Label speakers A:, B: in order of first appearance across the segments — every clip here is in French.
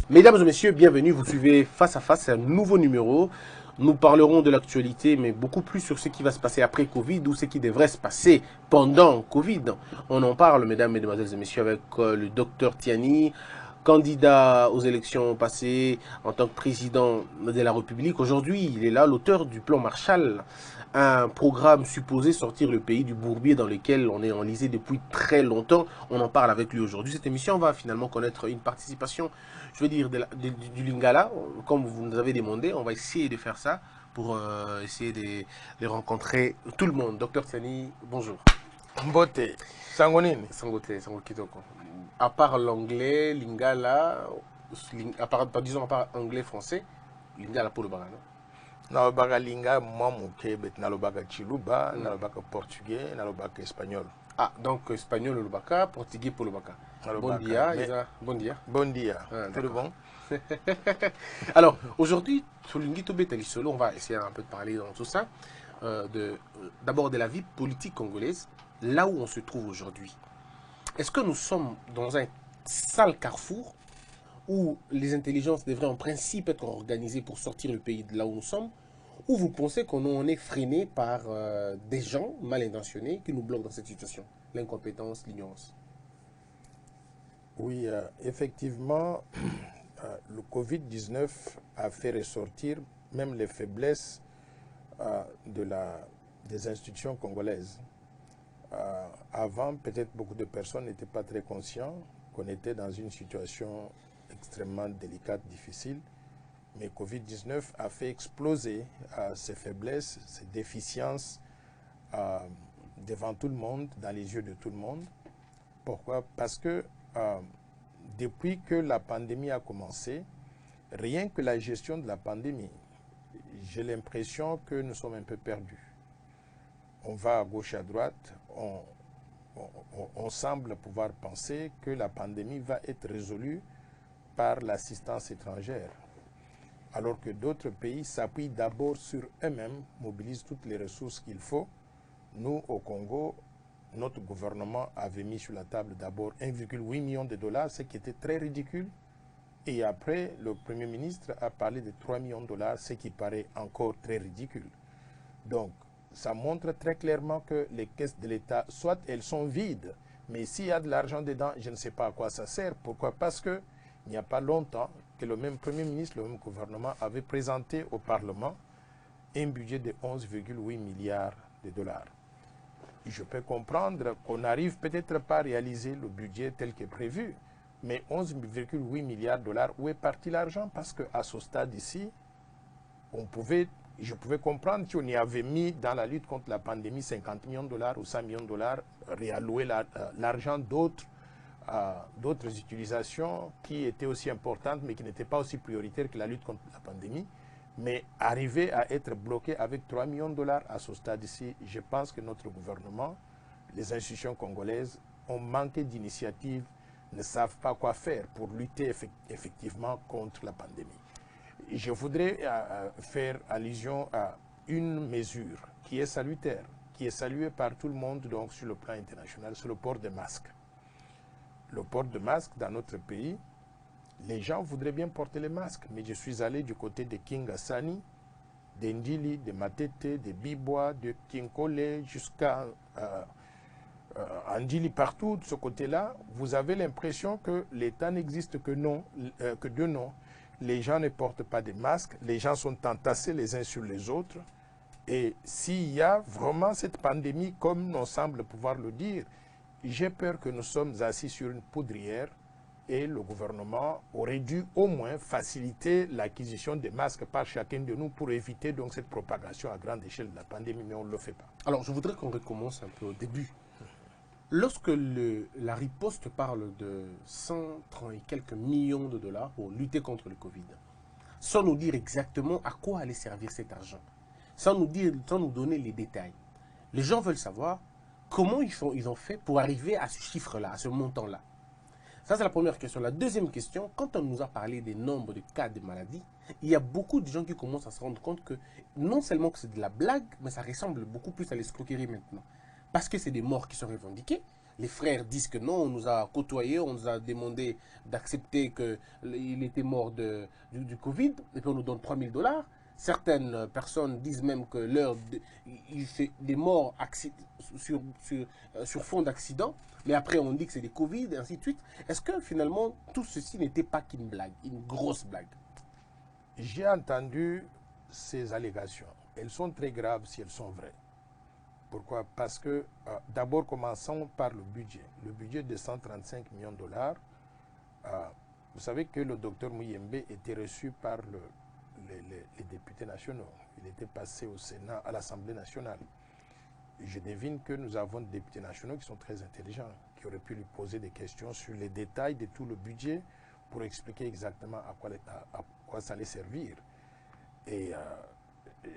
A: Mesdames et messieurs, bienvenue. Vous suivez Face à Face, un nouveau numéro. Nous parlerons de l'actualité, mais beaucoup plus sur ce qui va se passer après Covid ou ce qui devrait se passer pendant Covid. On en parle, mesdames, mesdemoiselles et messieurs, avec le docteur Tiani, candidat aux élections passées en tant que président de la République. Aujourd'hui, il est là, l'auteur du plan Marshall, un programme supposé sortir le pays du bourbier dans lequel on est enlisé depuis très longtemps. On en parle avec lui aujourd'hui. Cette émission va finalement connaître une participation, je veux dire, du Lingala, comme vous nous avez demandé. On va essayer de faire ça pour essayer de rencontrer tout le monde. Docteur Tiani, bonjour.
B: Mbote, Sangonini.
A: Sangote, Sango Kitoko. À part l'anglais, Lingala, disons à part anglais, français, Lingala pour le Bagana.
B: Nalobaka linga, moi mon Québec, nalobaka chiluba, nalobaka portugais, nalobaka espagnol.
A: Ah, donc espagnol le Baka, portugais pour le Baka. Bon dia, bon dia.
B: Bon dia,
A: Ah,
B: tout le bon.
A: Alors, aujourd'hui, sur l'Ingito Betalisolo, on va essayer un peu de parler dans tout ça. D'abord de la vie politique congolaise, là où on se trouve aujourd'hui. Est-ce que nous sommes dans un sale carrefour où les intelligences devraient en principe être organisées pour sortir le pays de là où nous sommes, ou vous pensez qu'on est freiné par des gens mal intentionnés qui nous bloquent dans cette situation? L'incompétence, l'ignorance.
B: Oui, effectivement, le Covid-19 a fait ressortir même les faiblesses des institutions congolaises. Avant, peut-être beaucoup de personnes n'étaient pas très conscients qu'on était dans une situation extrêmement délicate, difficile, mais Covid-19 a fait exploser ces faiblesses, ces déficiences devant tout le monde, dans les yeux de tout le monde. Pourquoi? Parce que depuis que la pandémie a commencé, rien que la gestion de la pandémie, j'ai l'impression que nous sommes un peu perdus. On va à gauche, à droite, on semble pouvoir penser que la pandémie va être résolue par l'assistance étrangère, alors que d'autres pays s'appuient d'abord sur eux-mêmes, mobilisent toutes les ressources qu'il faut. Nous, au Congo, notre gouvernement avait mis sur la table d'abord 1,8 million de dollars, ce qui était très ridicule. Et après, le Premier ministre a parlé de 3 millions de dollars, ce qui paraît encore très ridicule. Donc, ça montre très clairement que les caisses de l'État, soit elles sont vides, mais s'il y a de l'argent dedans, je ne sais pas à quoi ça sert. Pourquoi? Parce qu'il n'y a pas longtemps que le même Premier ministre, le même gouvernement avait présenté au Parlement un budget de 11,8 milliards de dollars. Je peux comprendre qu'on n'arrive peut-être pas à réaliser le budget tel que prévu, mais 11,8 milliards de dollars, où est parti l'argent? Parce qu'à ce stade ici, je pouvais comprendre si on y avait mis dans la lutte contre la pandémie 50 millions de dollars ou 100 millions de dollars, réallouer l'argent d'autres utilisations qui étaient aussi importantes mais qui n'étaient pas aussi prioritaires que la lutte contre la pandémie. Mais arriver à être bloqué avec 3 millions de dollars à ce stade ici, je pense que notre gouvernement, les institutions congolaises ont manqué d'initiative, ne savent pas quoi faire pour lutter effectivement contre la pandémie. Je voudrais faire allusion à une mesure qui est salutaire, qui est saluée par tout le monde donc, sur le plan international, c'est le port de masques. Le port de masques dans notre pays, les gens voudraient bien porter les masques, mais je suis allé du côté de Kingasani, de Ndili, de Matete, de Bibois, de Kinkole, jusqu'à Ndili, partout de ce côté-là. Vous avez l'impression que l'État n'existe que de nom. Les gens ne portent pas de masques, les gens sont entassés les uns sur les autres. Et s'il y a vraiment cette pandémie, comme on semble pouvoir le dire, j'ai peur que nous sommes assis sur une poudrière et le gouvernement aurait dû au moins faciliter l'acquisition des masques par chacun de nous pour éviter donc cette propagation à grande échelle de la pandémie, mais on ne le fait pas.
A: Alors, je voudrais qu'on recommence un peu au début. Lorsque la riposte parle de 130 et quelques millions de dollars pour lutter contre le Covid, sans nous dire exactement à quoi allait servir cet argent, sans nous donner les détails, les gens veulent savoir comment ils ont fait pour arriver à ce chiffre-là, à ce montant-là. Ça, c'est la première question. La deuxième question, quand on nous a parlé des nombres de cas de maladie, il y a beaucoup de gens qui commencent à se rendre compte que non seulement que c'est de la blague, mais ça ressemble beaucoup plus à l'escroquerie maintenant. Parce que c'est des morts qui sont revendiqués, Les frères disent que non, on nous a côtoyés, on nous a demandé d'accepter qu'il était mort du Covid, et puis on nous donne 3 000 $. Certaines personnes disent même que il fait des morts sur fond d'accident, mais après on dit que c'est des Covid, et ainsi de suite. Est-ce que finalement tout ceci n'était pas qu'une blague, une grosse blague?
B: J'ai entendu ces allégations. Elles sont très graves si elles sont vraies. Pourquoi? Parce que, d'abord, commençons par le budget. Le budget de 135 millions de dollars, vous savez que le docteur Muyembe était reçu par les députés nationaux. Il était passé au Sénat, à l'Assemblée nationale. Je devine que nous avons des députés nationaux qui sont très intelligents, qui auraient pu lui poser des questions sur les détails de tout le budget pour expliquer exactement à quoi ça allait servir. Et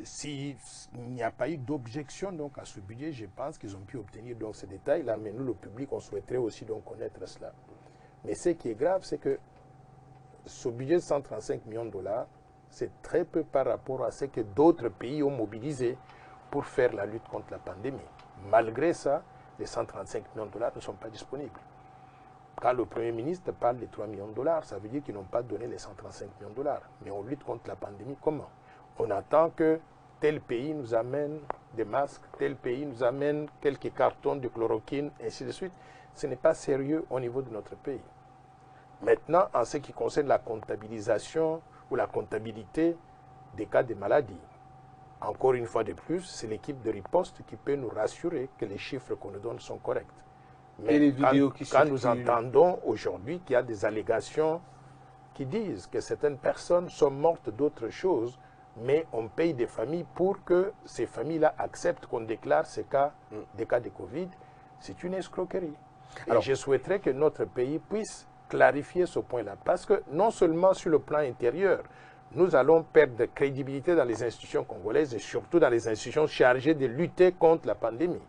B: s'il n'y a pas eu d'objection donc à ce budget, je pense qu'ils ont pu obtenir donc ces détails-là, mais nous, le public, on souhaiterait aussi donc connaître cela. Mais ce qui est grave, c'est que ce budget de 135 millions de dollars, c'est très peu par rapport à ce que d'autres pays ont mobilisé pour faire la lutte contre la pandémie. Malgré ça, les 135 millions de dollars ne sont pas disponibles. Quand le Premier ministre parle de 3 millions de dollars, ça veut dire qu'ils n'ont pas donné les 135 millions de dollars. Mais on lutte contre la pandémie comment? On attend que tel pays nous amène des masques, tel pays nous amène quelques cartons de chloroquine, ainsi de suite. Ce n'est pas sérieux au niveau de notre pays. Maintenant, en ce qui concerne la comptabilisation ou la comptabilité des cas de maladie, encore une fois de plus, c'est l'équipe de riposte qui peut nous rassurer que les chiffres qu'on nous donne sont corrects. Mais quand nous entendons aujourd'hui qu'il y a des allégations qui disent que certaines personnes sont mortes d'autres choses, mais on paye des familles pour que ces familles-là acceptent qu'on déclare ces cas, des cas de Covid, c'est une escroquerie. Alors, je souhaiterais que notre pays puisse clarifier ce point-là, parce que non seulement sur le plan intérieur, nous allons perdre de crédibilité dans les institutions congolaises et surtout dans les institutions chargées de lutter contre la pandémie.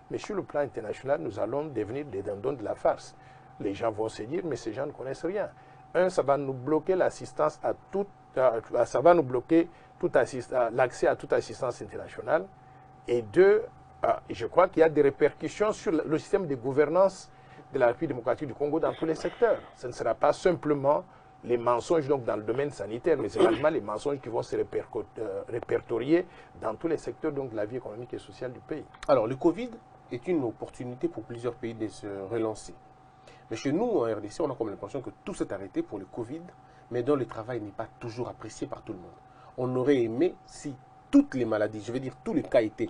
B: Mais sur le plan international, nous allons devenir des dindons de la farce. Les gens vont se dire, mais ces gens ne connaissent rien. Un, ça va nous bloquer l'assistance à toute, ça va nous bloquer l'accès à toute assistance internationale. Et deux, je crois qu'il y a des répercussions sur le système de gouvernance de la République démocratique du Congo dans tous les secteurs. Ce ne sera pas simplement les mensonges donc, dans le domaine sanitaire, mais également les mensonges qui vont se répertorier dans tous les secteurs donc, de la vie économique et sociale du pays.
A: Alors, le Covid est une opportunité pour plusieurs pays de se relancer. Mais chez nous, en RDC, on a comme l'impression que tout s'est arrêté pour le Covid, mais dont le travail n'est pas toujours apprécié par tout le monde. On aurait aimé si toutes les maladies, je veux dire tous les cas étaient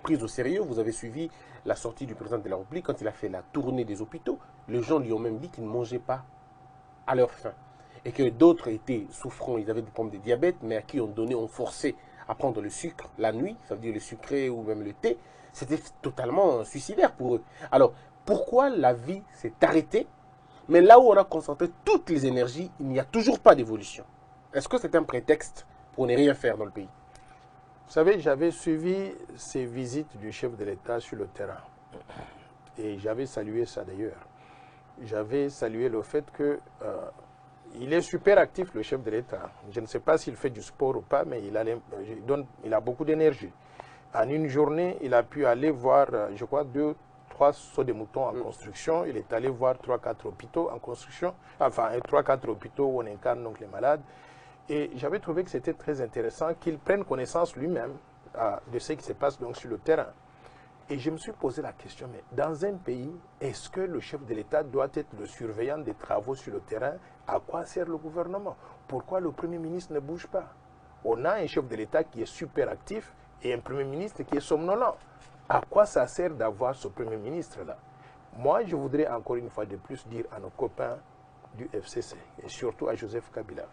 A: pris au sérieux. Vous avez suivi la sortie du président de la République quand il a fait la tournée des hôpitaux. Les gens lui ont même dit qu'ils ne mangeaient pas à leur faim. Et que d'autres étaient souffrants, ils avaient des problèmes de diabète, mais à qui on forçait à prendre le sucre la nuit, ça veut dire le sucré ou même le thé. C'était totalement suicidaire pour eux. Alors, pourquoi la vie s'est arrêtée, mais là où on a concentré toutes les énergies, il n'y a toujours pas d'évolution? Est-ce que c'est un prétexte pour ne rien faire dans le pays?
B: Vous savez, j'avais suivi ces visites du chef de l'État sur le terrain. Et j'avais salué ça d'ailleurs. J'avais salué le fait que il est super actif, le chef de l'État. Je ne sais pas s'il fait du sport ou pas, mais il a beaucoup d'énergie. En une journée, il a pu aller voir, je crois, 2-3 sauts de moutons en construction. Il est allé voir 3-4 hôpitaux en construction. Enfin, 3-4 hôpitaux où on incarne donc les malades. Et j'avais trouvé que c'était très intéressant qu'il prenne connaissance lui-même de ce qui se passe donc sur le terrain. Et je me suis posé la question, mais dans un pays, est-ce que le chef de l'État doit être le surveillant des travaux sur le terrain? À quoi sert le gouvernement? Pourquoi le Premier ministre ne bouge pas? On a un chef de l'État qui est super actif et un Premier ministre qui est somnolent. À quoi ça sert d'avoir ce Premier ministre-là? Moi, je voudrais encore une fois de plus dire à nos copains du FCC, et surtout à Joseph Kabila,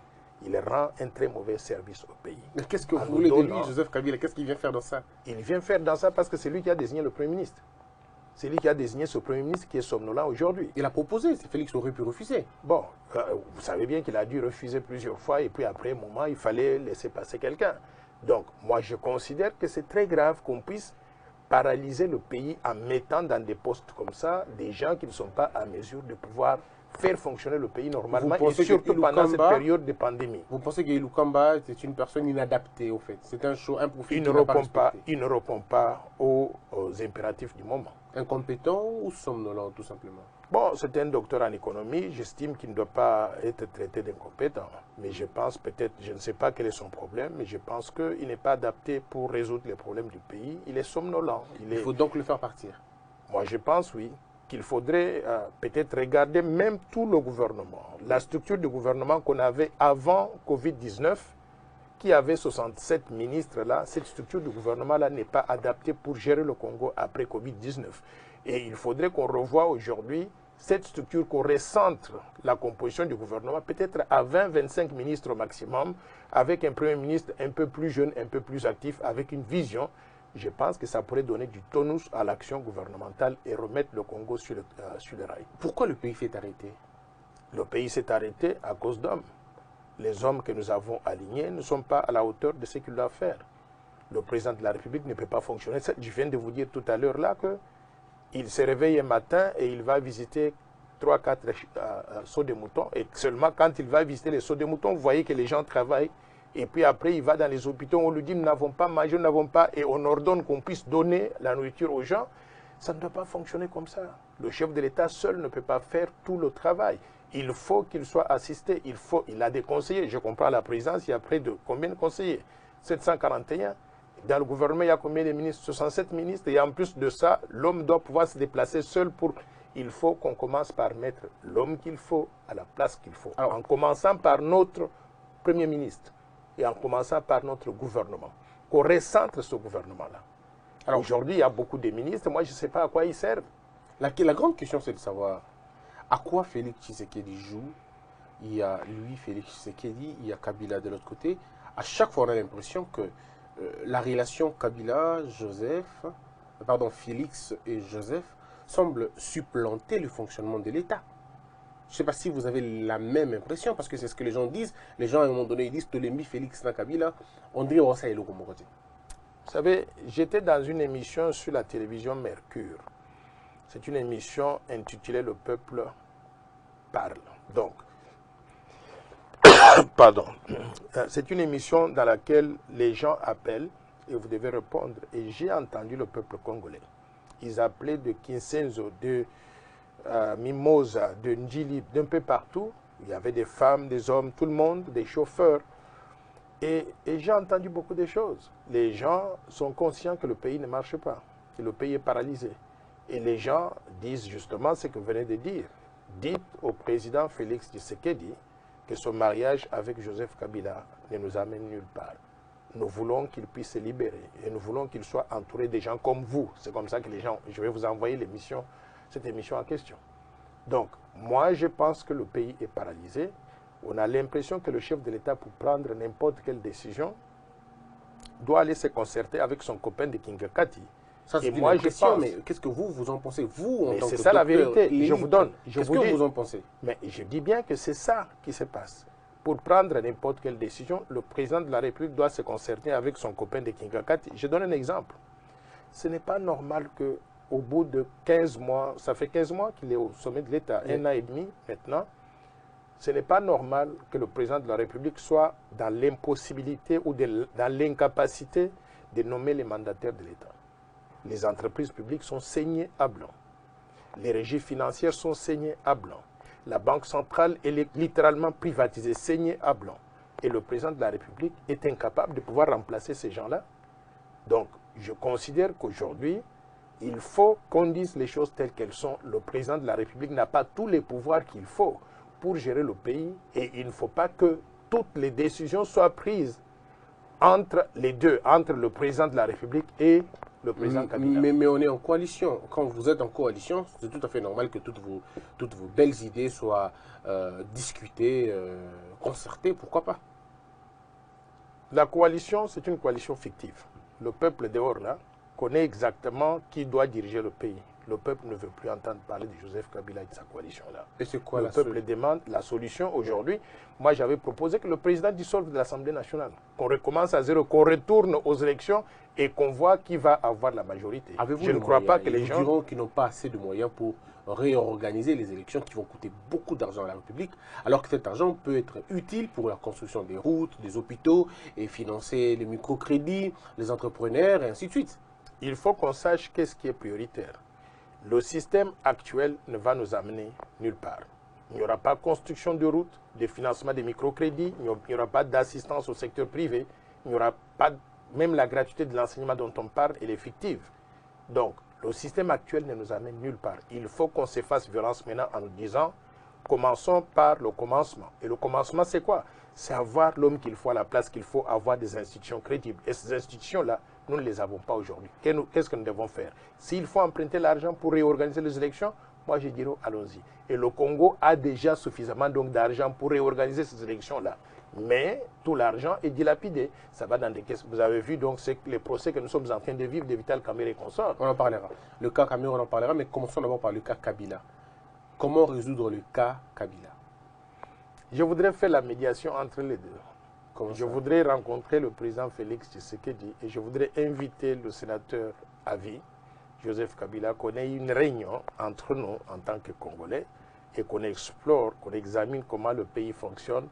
B: il rend un très mauvais service au pays.
A: Mais qu'est-ce que vous voulez de lui, Joseph Kabila? Qu'est-ce qu'il vient faire dans ça?
B: Il vient faire dans ça parce que c'est lui qui a désigné le Premier ministre. C'est lui qui a désigné ce Premier ministre qui est somnolent aujourd'hui.
A: Il a proposé, c'est Félix aurait pu refuser.
B: Bon, vous savez bien qu'il a dû refuser plusieurs fois et puis après un moment, il fallait laisser passer quelqu'un. Donc, moi, je considère que c'est très grave qu'on puisse paralyser le pays en mettant dans des postes comme ça des gens qui ne sont pas à mesure de pouvoir faire fonctionner le pays normalement, et
A: pensez que
B: surtout
A: Ilou
B: pendant cette
A: Kamba-
B: période de pandémie.
A: Vous pensez qu'Ilou Kamba est une personne inadaptée, au fait? C'est un profil
B: Il
A: qui
B: ne
A: n'a pas
B: répond pas,
A: respecté.
B: il ne répond pas aux impératifs du moment.
A: Incompétent ou somnolent, tout simplement?
B: Bon, c'est un docteur en économie, j'estime qu'il ne doit pas être traité d'incompétent. Mais je pense peut-être, je ne sais pas quel est son problème, mais je pense qu'il n'est pas adapté pour résoudre les problèmes du pays. Il est somnolent.
A: Il faut donc le faire partir.
B: Moi, je pense, oui, qu'il faudrait peut-être regarder même tout le gouvernement. La structure du gouvernement qu'on avait avant Covid-19, qui avait 67 ministres là, cette structure du gouvernement-là n'est pas adaptée pour gérer le Congo après Covid-19. Et il faudrait qu'on revoie aujourd'hui cette structure, qu'on recentre la composition du gouvernement, peut-être à 20-25 ministres au maximum, avec un Premier ministre un peu plus jeune, un peu plus actif, avec une vision. Je pense que ça pourrait donner du tonus à l'action gouvernementale et remettre le Congo sur le rail.
A: Pourquoi le pays s'est arrêté?
B: Le pays s'est arrêté à cause d'hommes. Les hommes que nous avons alignés ne sont pas à la hauteur de ce qu'ils doivent faire. Le président de la République ne peut pas fonctionner. Je viens de vous dire tout à l'heure là qu'il se réveille un matin et il va visiter 3-4 sauts de moutons. Et seulement quand il va visiter les sauts de moutons, vous voyez que les gens travaillent. Et puis après, il va dans les hôpitaux, on lui dit nous n'avons pas mangé, nous n'avons pas, et on ordonne qu'on puisse donner la nourriture aux gens. Ça ne doit pas fonctionner comme ça. Le chef de l'État seul ne peut pas faire tout le travail. Il faut qu'il soit assisté. Il a des conseillers. Je comprends la présidence, il y a près de combien de conseillers? 741. Dans le gouvernement, il y a combien de ministres? 67 ministres. Et en plus de ça, l'homme doit pouvoir se déplacer seul pour... Il faut qu'on commence par mettre l'homme qu'il faut à la place qu'il faut. Alors, en commençant par notre Premier ministre et en commençant par notre gouvernement. Qu'on recentre ce gouvernement-là. Alors aujourd'hui, il y a beaucoup de ministres. Moi, je ne sais pas à quoi ils servent.
A: La grande question, c'est de savoir à quoi Félix Tshisekedi joue. Il y a lui, Félix Tshisekedi, il y a Kabila de l'autre côté. À chaque fois, on a l'impression que la relation Félix et Joseph semble supplanter le fonctionnement de l'État. Je ne sais pas si vous avez la même impression, parce que c'est ce que les gens disent. Les gens, à un moment donné, ils disent Tolembi, Félix, Kabila. On dirait oh, ça est le côté.
B: Vous savez, j'étais dans une émission sur la télévision Mercure. C'est une émission intitulée Le peuple parle. Donc, pardon. C'est une émission dans laquelle les gens appellent et vous devez répondre. Et j'ai entendu le peuple congolais. Ils appelaient de Kinsenzo, de Mimosa, de Ndjili, d'un peu partout. Il y avait des femmes, des hommes, tout le monde, des chauffeurs. Et j'ai entendu beaucoup de choses. Les gens sont conscients que le pays ne marche pas, que le pays est paralysé. Et les gens disent justement ce que vous venez de dire. Dites au président Félix Tshisekedi que son mariage avec Joseph Kabila ne nous amène nulle part. Nous voulons qu'il puisse se libérer et nous voulons qu'il soit entouré de gens comme vous. C'est comme ça que les gens... Je vais vous envoyer cette émission en question. Donc, moi, je pense que le pays est paralysé. On a l'impression que le chef de l'État, pour prendre n'importe quelle décision, doit aller se concerter avec son copain de Kingakati.
A: Ça, et moi, je pense... Mais qu'est-ce que vous en pensez? Vous, en tant que
B: c'est ça la vérité. Je vous donne.
A: Qu'est-ce que vous en pensez?
B: Mais je dis bien que c'est ça qui se passe. Pour prendre n'importe quelle décision, le président de la République doit se concerter avec son copain de Kingakati. Je donne un exemple. Ce n'est pas normal qu'au bout de 15 mois, ça fait 15 mois qu'il est au sommet de l'État, un an et demi maintenant, ce n'est pas normal que le président de la République soit dans l'impossibilité ou dans l'incapacité de nommer les mandataires de l'État. Les entreprises publiques sont saignées à blanc. Les régies financières sont saignées à blanc. La Banque centrale est littéralement privatisée, saignée à blanc. Et le président de la République est incapable de pouvoir remplacer ces gens-là. Donc, je considère qu'aujourd'hui, il faut qu'on dise les choses telles qu'elles sont. Le président de la République n'a pas tous les pouvoirs qu'il faut pour gérer le pays. Et il ne faut pas que toutes les décisions soient prises entre les deux, entre le président de la République et le président Kabila.
A: Mais on est en coalition. Quand vous êtes en coalition, c'est tout à fait normal que toutes vos belles idées soient discutées, concertées, pourquoi pas?
B: La coalition, c'est une coalition fictive. Le peuple dehors, là, connaît exactement qui doit diriger le pays. Le peuple ne veut plus entendre parler de Joseph Kabila et de sa coalition-là.
A: Et c'est quoi
B: le peuple demande la solution aujourd'hui. Moi, j'avais proposé que le président dissolve de l'Assemblée nationale, qu'on recommence à zéro, qu'on retourne aux élections et qu'on voit qui va avoir la majorité.
A: Je ne crois pas que les gens qui n'ont pas assez de moyens pour réorganiser les élections qui vont coûter beaucoup d'argent à la République, alors que cet argent peut être utile pour la construction des routes, des hôpitaux, et financer les microcrédits, les entrepreneurs, et ainsi de suite.
B: Il faut qu'on sache qu'est-ce qui est prioritaire. Le système actuel ne va nous amener nulle part. Il n'y aura pas de construction de routes, de financement des microcrédits, il n'y aura pas d'assistance au secteur privé, il n'y aura pas, même la gratuité de l'enseignement dont on parle, elle est fictive. Donc, le système actuel ne nous amène nulle part. Il faut qu'on se fasse violence maintenant en nous disant, commençons par le commencement. Et le commencement, c'est quoi? C'est avoir l'homme qu'il faut à la place qu'il faut, avoir des institutions crédibles. Et ces institutions-là, nous ne les avons pas aujourd'hui. Qu'est-ce que nous devons faire? S'il faut emprunter l'argent pour réorganiser les élections, moi je dirais allons-y. Et le Congo a déjà suffisamment d'argent pour réorganiser ces élections-là. Mais tout l'argent est dilapidé. Ça va dans des caisses. Vous avez vu donc les procès que nous sommes en train de vivre de Vital Kamerhe et consorts.
A: On en parlera. Le cas Kamerhe, on en parlera, mais commençons d'abord par le cas Kabila. Comment résoudre le cas Kabila?
B: Je voudrais faire la médiation entre les deux. Je voudrais rencontrer le président Félix Tshisekedi et je voudrais inviter le sénateur à vie, Joseph Kabila, qu'on ait une réunion entre nous en tant que Congolais et qu'on explore, qu'on examine comment le pays fonctionne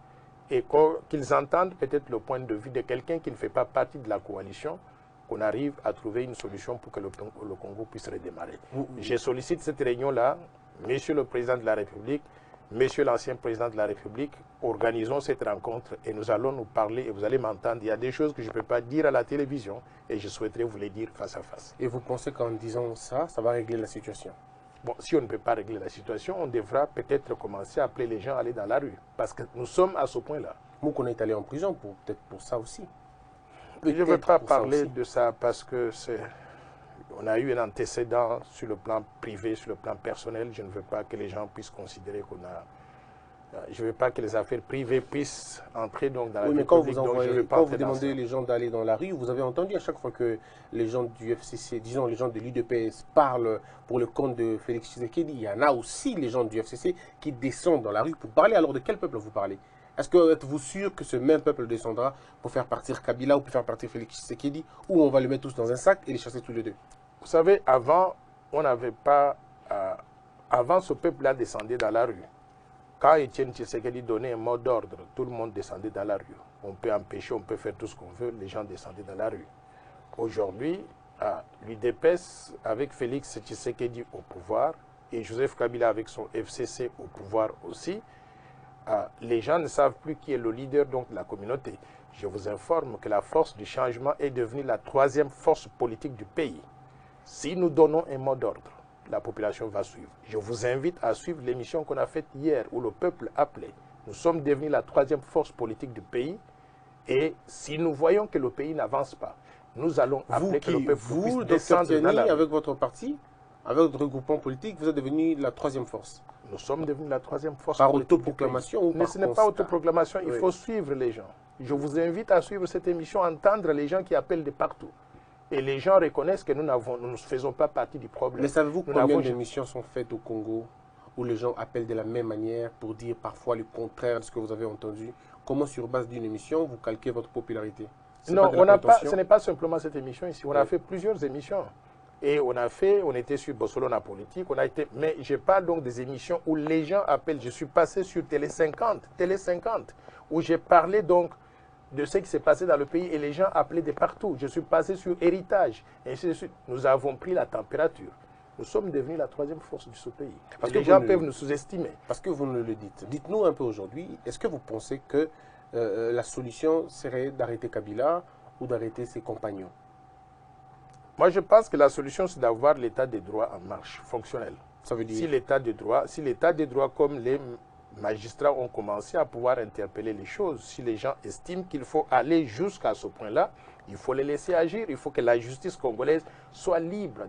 B: et qu'ils entendent peut-être le point de vue de quelqu'un qui ne fait pas partie de la coalition, qu'on arrive à trouver une solution pour que le Congo puisse redémarrer. Je sollicite cette réunion-là, Monsieur le Président de la République, Monsieur l'ancien Président de la République, organisons cette rencontre et nous allons nous parler et vous allez m'entendre. Il y a des choses que je ne peux pas dire à la télévision et je souhaiterais vous les dire face à face.
A: Et vous pensez qu'en disant ça, ça va régler la situation?
B: Bon, si on ne peut pas régler la situation, on devra peut-être commencer à appeler les gens à aller dans la rue. Parce que nous sommes à ce point-là.
A: Moukona est allé en prison peut-être pour ça aussi.
B: Je ne veux pas parler de ça parce que on a eu un antécédent sur le plan privé, sur le plan personnel. Je ne veux pas que les gens puissent considérer qu'on a... Je ne veux pas que les affaires privées puissent entrer donc dans la
A: République.
B: Mais
A: quand vous demandez les gens d'aller dans la rue, vous avez entendu à chaque fois que les gens du FCC, disons les gens de l'UDPS parlent pour le compte de Félix Tshisekedi, il y en a aussi les gens du FCC qui descendent dans la rue pour parler. Alors de quel peuple vous parlez? Êtes-vous sûr que ce même peuple descendra pour faire partir Kabila ou pour faire partir Félix Tshisekedi, ou on va le mettre tous dans un sac et les chasser tous les deux?
B: Vous savez, avant, on n'avait pas... avant, ce peuple-là descendait dans la rue. Quand Etienne Tshisekedi donnait un mot d'ordre, tout le monde descendait dans la rue. On peut empêcher, on peut faire tout ce qu'on veut, les gens descendaient dans la rue. Aujourd'hui, l'UDPS, avec Félix Tshisekedi au pouvoir, et Joseph Kabila avec son FCC au pouvoir aussi, les gens ne savent plus qui est le leader donc, de la communauté. Je vous informe que la force du changement est devenue la troisième force politique du pays. Si nous donnons un mot d'ordre, la population va suivre. Je vous invite à suivre l'émission qu'on a faite hier où le peuple appelait. Nous sommes devenus la troisième force politique du pays et si nous voyons que le pays n'avance pas, nous allons appeler que le peuple puisse descendre dans la rue.
A: Avec votre parti, avec votre regroupement politique, vous êtes devenu la troisième force.
B: Nous sommes devenus la troisième force
A: par
B: politique
A: autoproclamation ou par
B: Mais ce n'est pas autoproclamation, il faut suivre les gens. Je vous invite à suivre cette émission, entendre les gens qui appellent de partout. Et les gens reconnaissent que nous ne faisons pas partie du problème.
A: Mais savez-vous combien d'émissions sont faites au Congo où les gens appellent de la même manière pour dire parfois le contraire de ce que vous avez entendu? Comment sur base d'une émission vous calquez votre popularité?
B: Non, ce n'est pas simplement cette émission ici. On a fait plusieurs émissions. Et on était sur Barcelona Politique, mais je parle donc des émissions où les gens appellent. Je suis passé sur Télé 50, où j'ai parlé donc de ce qui s'est passé dans le pays et les gens appelaient de partout. Je suis passé sur Héritage, et ainsi de suite. Nous avons pris la température. Nous sommes devenus la troisième force de ce pays. Parce que les gens peuvent nous sous-estimer.
A: Parce que vous ne le dites. Dites-nous un peu aujourd'hui, est-ce que vous pensez que la solution serait d'arrêter Kabila ou d'arrêter ses compagnons?
B: Moi, je pense que la solution, c'est d'avoir l'état des droits en marche, fonctionnel.
A: Ça veut dire...
B: Si l'état des droits, comme les magistrats ont commencé à pouvoir interpeller les choses, si les gens estiment qu'il faut aller jusqu'à ce point-là, il faut les laisser agir. Il faut que la justice congolaise soit libre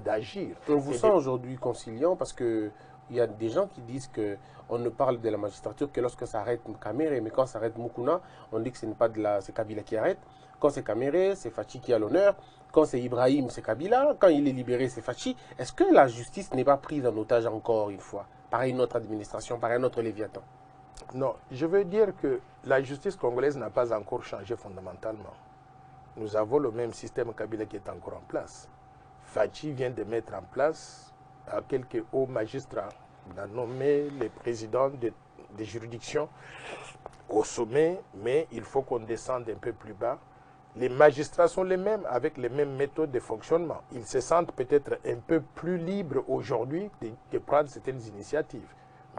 B: d'agir.
A: On vous sent aujourd'hui conciliant parce qu'il y a des gens qui disent qu'on ne parle de la magistrature que lorsque ça arrête Kamerhe, mais quand ça arrête Mukuna, on dit que ce n'est pas c'est Kabila qui arrête. Quand c'est Kamerhe, c'est Fachi qui a l'honneur. Quand c'est Ibrahim, c'est Kabila. Quand il est libéré, c'est Fachi. Est-ce que la justice n'est pas prise en otage encore une fois par une autre administration, par un autre Léviathan?
B: Non, je veux dire que la justice congolaise n'a pas encore changé fondamentalement. Nous avons le même système Kabila qui est encore en place. Fachi vient de mettre en place à quelques hauts magistrats. Il a nommé les présidents des juridictions au sommet, mais il faut qu'on descende un peu plus bas. Les magistrats sont les mêmes, avec les mêmes méthodes de fonctionnement. Ils se sentent peut-être un peu plus libres aujourd'hui de prendre certaines initiatives.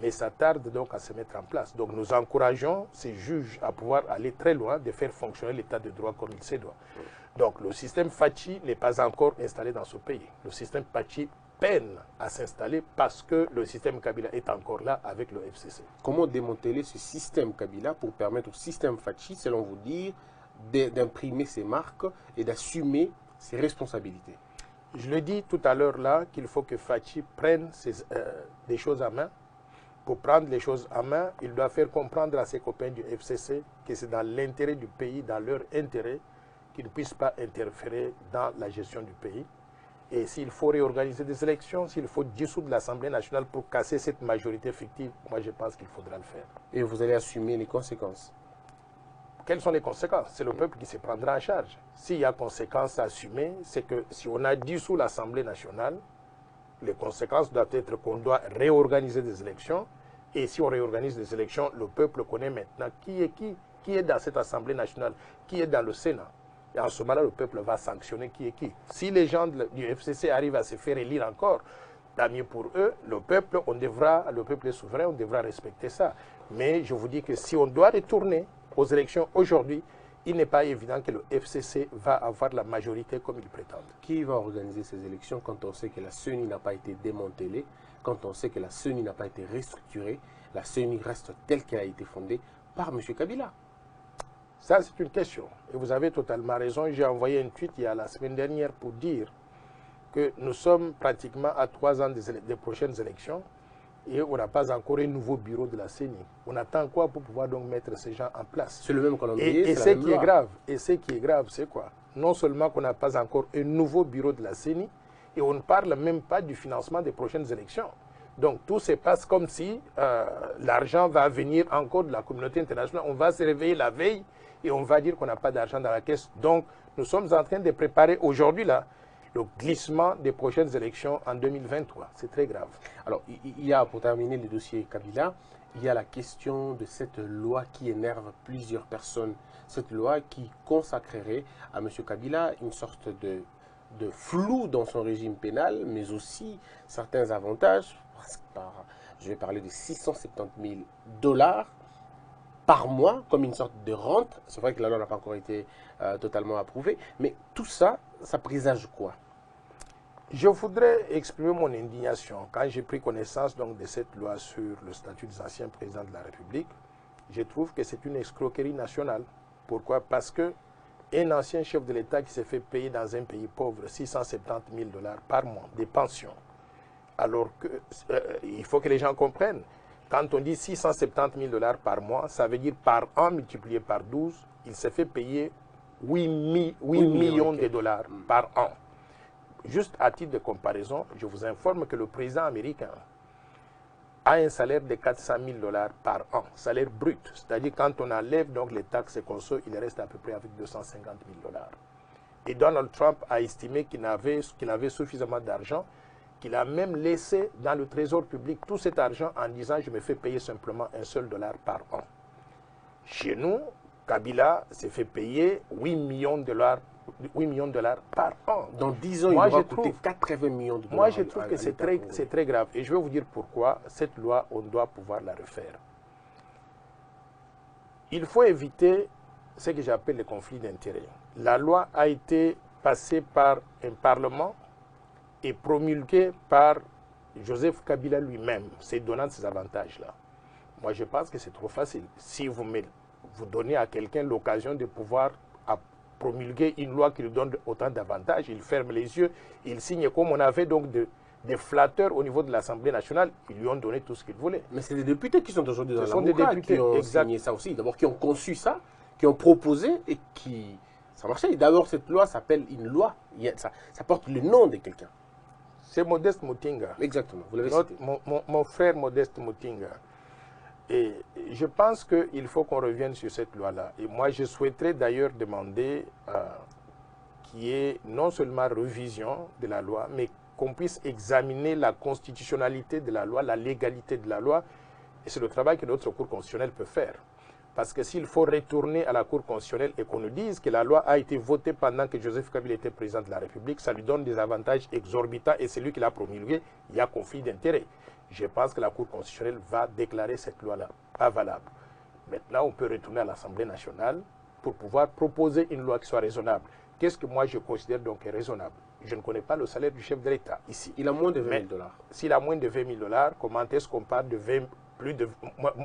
B: Mais ça tarde donc à se mettre en place. Donc nous encourageons ces juges à pouvoir aller très loin, de faire fonctionner l'état de droit comme il se doit. Donc le système Fachi n'est pas encore installé dans ce pays. Le système Fachi peine à s'installer parce que le système Kabila est encore là avec le FCC.
A: Comment démanteler ce système Kabila pour permettre au système Fachi, selon vous dire, d'imprimer ses marques et d'assumer ses responsabilités?
B: Je le dis tout à l'heure là qu'il faut que Fachi prenne des choses à main. Pour prendre les choses en main, il doit faire comprendre à ses copains du FCC que c'est dans l'intérêt du pays, dans leur intérêt, qu'ils ne puissent pas interférer dans la gestion du pays. Et s'il faut réorganiser des élections, s'il faut dissoudre l'Assemblée nationale pour casser cette majorité fictive, moi je pense qu'il faudra le faire.
A: Et vous allez assumer les conséquences?
B: Quelles sont les conséquences? C'est le peuple qui se prendra en charge. S'il y a conséquences à assumer, c'est que si on a dissous l'Assemblée nationale, les conséquences doivent être qu'on doit réorganiser des élections. Et si on réorganise des élections, le peuple connaît maintenant qui est dans cette Assemblée nationale, qui est dans le Sénat. Et en ce moment-là, le peuple va sanctionner qui est qui. Si les gens du FCC arrivent à se faire élire encore, tant mieux pour eux. Le peuple est souverain, on devra respecter ça. Mais je vous dis que si on doit retourner aux élections aujourd'hui, il n'est pas évident que le FCC va avoir la majorité comme il prétend.
A: Qui va organiser ces élections quand on sait que la CENI n'a pas été démantelée, quand on sait que la CENI n'a pas été restructurée, la CENI reste telle qu'elle a été fondée par M. Kabila?
B: Ça, c'est une question. Et vous avez totalement raison. J'ai envoyé un tweet la semaine dernière pour dire que nous sommes pratiquement à 3 ans des prochaines élections et on n'a pas encore un nouveau bureau de la CENI. On attend quoi pour pouvoir donc mettre ces gens en place?
A: C'est le même calendrier.
B: Et ce qui est grave, c'est quoi? Non seulement qu'on n'a pas encore un nouveau bureau de la CENI, et on ne parle même pas du financement des prochaines élections. Donc tout se passe comme si l'argent va venir encore de la communauté internationale. On va se réveiller la veille et on va dire qu'on n'a pas d'argent dans la caisse. Donc nous sommes en train de préparer aujourd'hui là le glissement des prochaines élections en 2023. C'est très grave.
A: Alors, il y a, pour terminer le dossier Kabila, il y a la question de cette loi qui énerve plusieurs personnes. Cette loi qui consacrerait à M. Kabila une sorte de flou dans son régime pénal, mais aussi certains avantages. Je vais parler de 670 000 $ par mois, comme une sorte de rente. C'est vrai que la loi n'a pas encore été totalement approuvée, mais tout ça, ça présage quoi?
B: Je voudrais exprimer mon indignation. Quand j'ai pris connaissance donc, de cette loi sur le statut des anciens présidents de la République, je trouve que c'est une escroquerie nationale. Pourquoi? Parce qu'un ancien chef de l'État qui s'est fait payer dans un pays pauvre 670 000 $ par mois des pensions, alors qu'il faut que les gens comprennent, quand on dit 670 000 $ par mois, ça veut dire par an multiplié par 12, il s'est fait payer 8 millions de dollars par an. Juste à titre de comparaison, je vous informe que le président américain a un salaire de 400 000 $ par an, salaire brut. C'est-à-dire quand on enlève donc les taxes et conso, il reste à peu près avec 250 000 $. Et Donald Trump a estimé qu'il avait suffisamment d'argent, qu'il a même laissé dans le trésor public tout cet argent en disant je me fais payer simplement un seul dollar par an. Chez nous, Kabila s'est fait payer 8 millions de dollars par an.
A: Dans 10 ans, il va coûter 80 millions de $.
B: Moi, je trouve que c'est très grave. Et je vais vous dire pourquoi cette loi, on doit pouvoir la refaire. Il faut éviter ce que j'appelle le conflit d'intérêts. La loi a été passée par un parlement et promulguée par Joseph Kabila lui-même, c'est donnant ces avantages-là. Moi, je pense que c'est trop facile. Si vous donnez à quelqu'un l'occasion de pouvoir promulguer une loi qui lui donne autant d'avantages, il ferme les yeux, il signe comme on avait donc des flatteurs au niveau de l'Assemblée nationale, ils lui ont donné tout ce qu'il voulait.
A: Mais c'est des députés qui sont aujourd'hui dans la députés qui ont signé ça aussi, d'abord qui ont conçu ça, qui ont proposé et qui... Ça marchait. D'abord, cette loi s'appelle une loi, ça porte le nom de quelqu'un.
B: C'est Modeste Mutinga.
A: Exactement, vous l'avez cité.
B: Mon frère Modeste Mutinga. Et je pense qu'il faut qu'on revienne sur cette loi-là. Et moi, je souhaiterais d'ailleurs demander qu'il y ait non seulement révision de la loi, mais qu'on puisse examiner la constitutionnalité de la loi, la légalité de la loi. Et c'est le travail que notre Cour constitutionnelle peut faire. Parce que s'il faut retourner à la Cour constitutionnelle et qu'on nous dise que la loi a été votée pendant que Joseph Kabila était président de la République, ça lui donne des avantages exorbitants et c'est lui qui l'a promulgué, il y a conflit d'intérêts. Je pense que la Cour constitutionnelle va déclarer cette loi-là pas valable. Maintenant, on peut retourner à l'Assemblée nationale pour pouvoir proposer une loi qui soit raisonnable. Qu'est-ce que moi je considère donc raisonnable? Je ne connais pas le salaire du chef de l'État ici.
A: Il a moins de 20 000 $.
B: S'il a moins de 20 000 $, comment est-ce qu'on parle de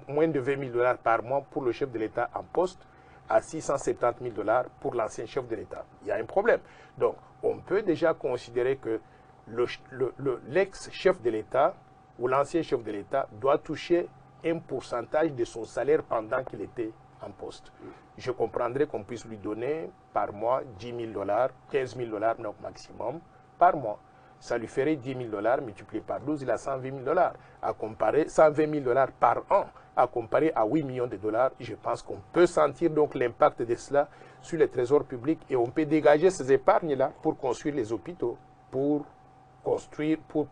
B: moins de 20 000 $ par mois pour le chef de l'État en poste à 670 000 $ pour l'ancien chef de l'État? Il y a un problème. Donc, on peut déjà considérer que l'ex-chef de l'État ou l'ancien chef de l'État doit toucher un pourcentage de son salaire pendant qu'il était en poste. Je comprendrais qu'on puisse lui donner par mois 10 000 $, 15 000 $ maximum par mois. Ça lui ferait 10 000 $ multiplié par 12, il a 120 000 $. À comparer 120 000 $ par an, à comparer à 8 millions de dollars, je pense qu'on peut sentir donc l'impact de cela sur les trésors publics et on peut dégager ces épargnes-là pour construire les hôpitaux, pour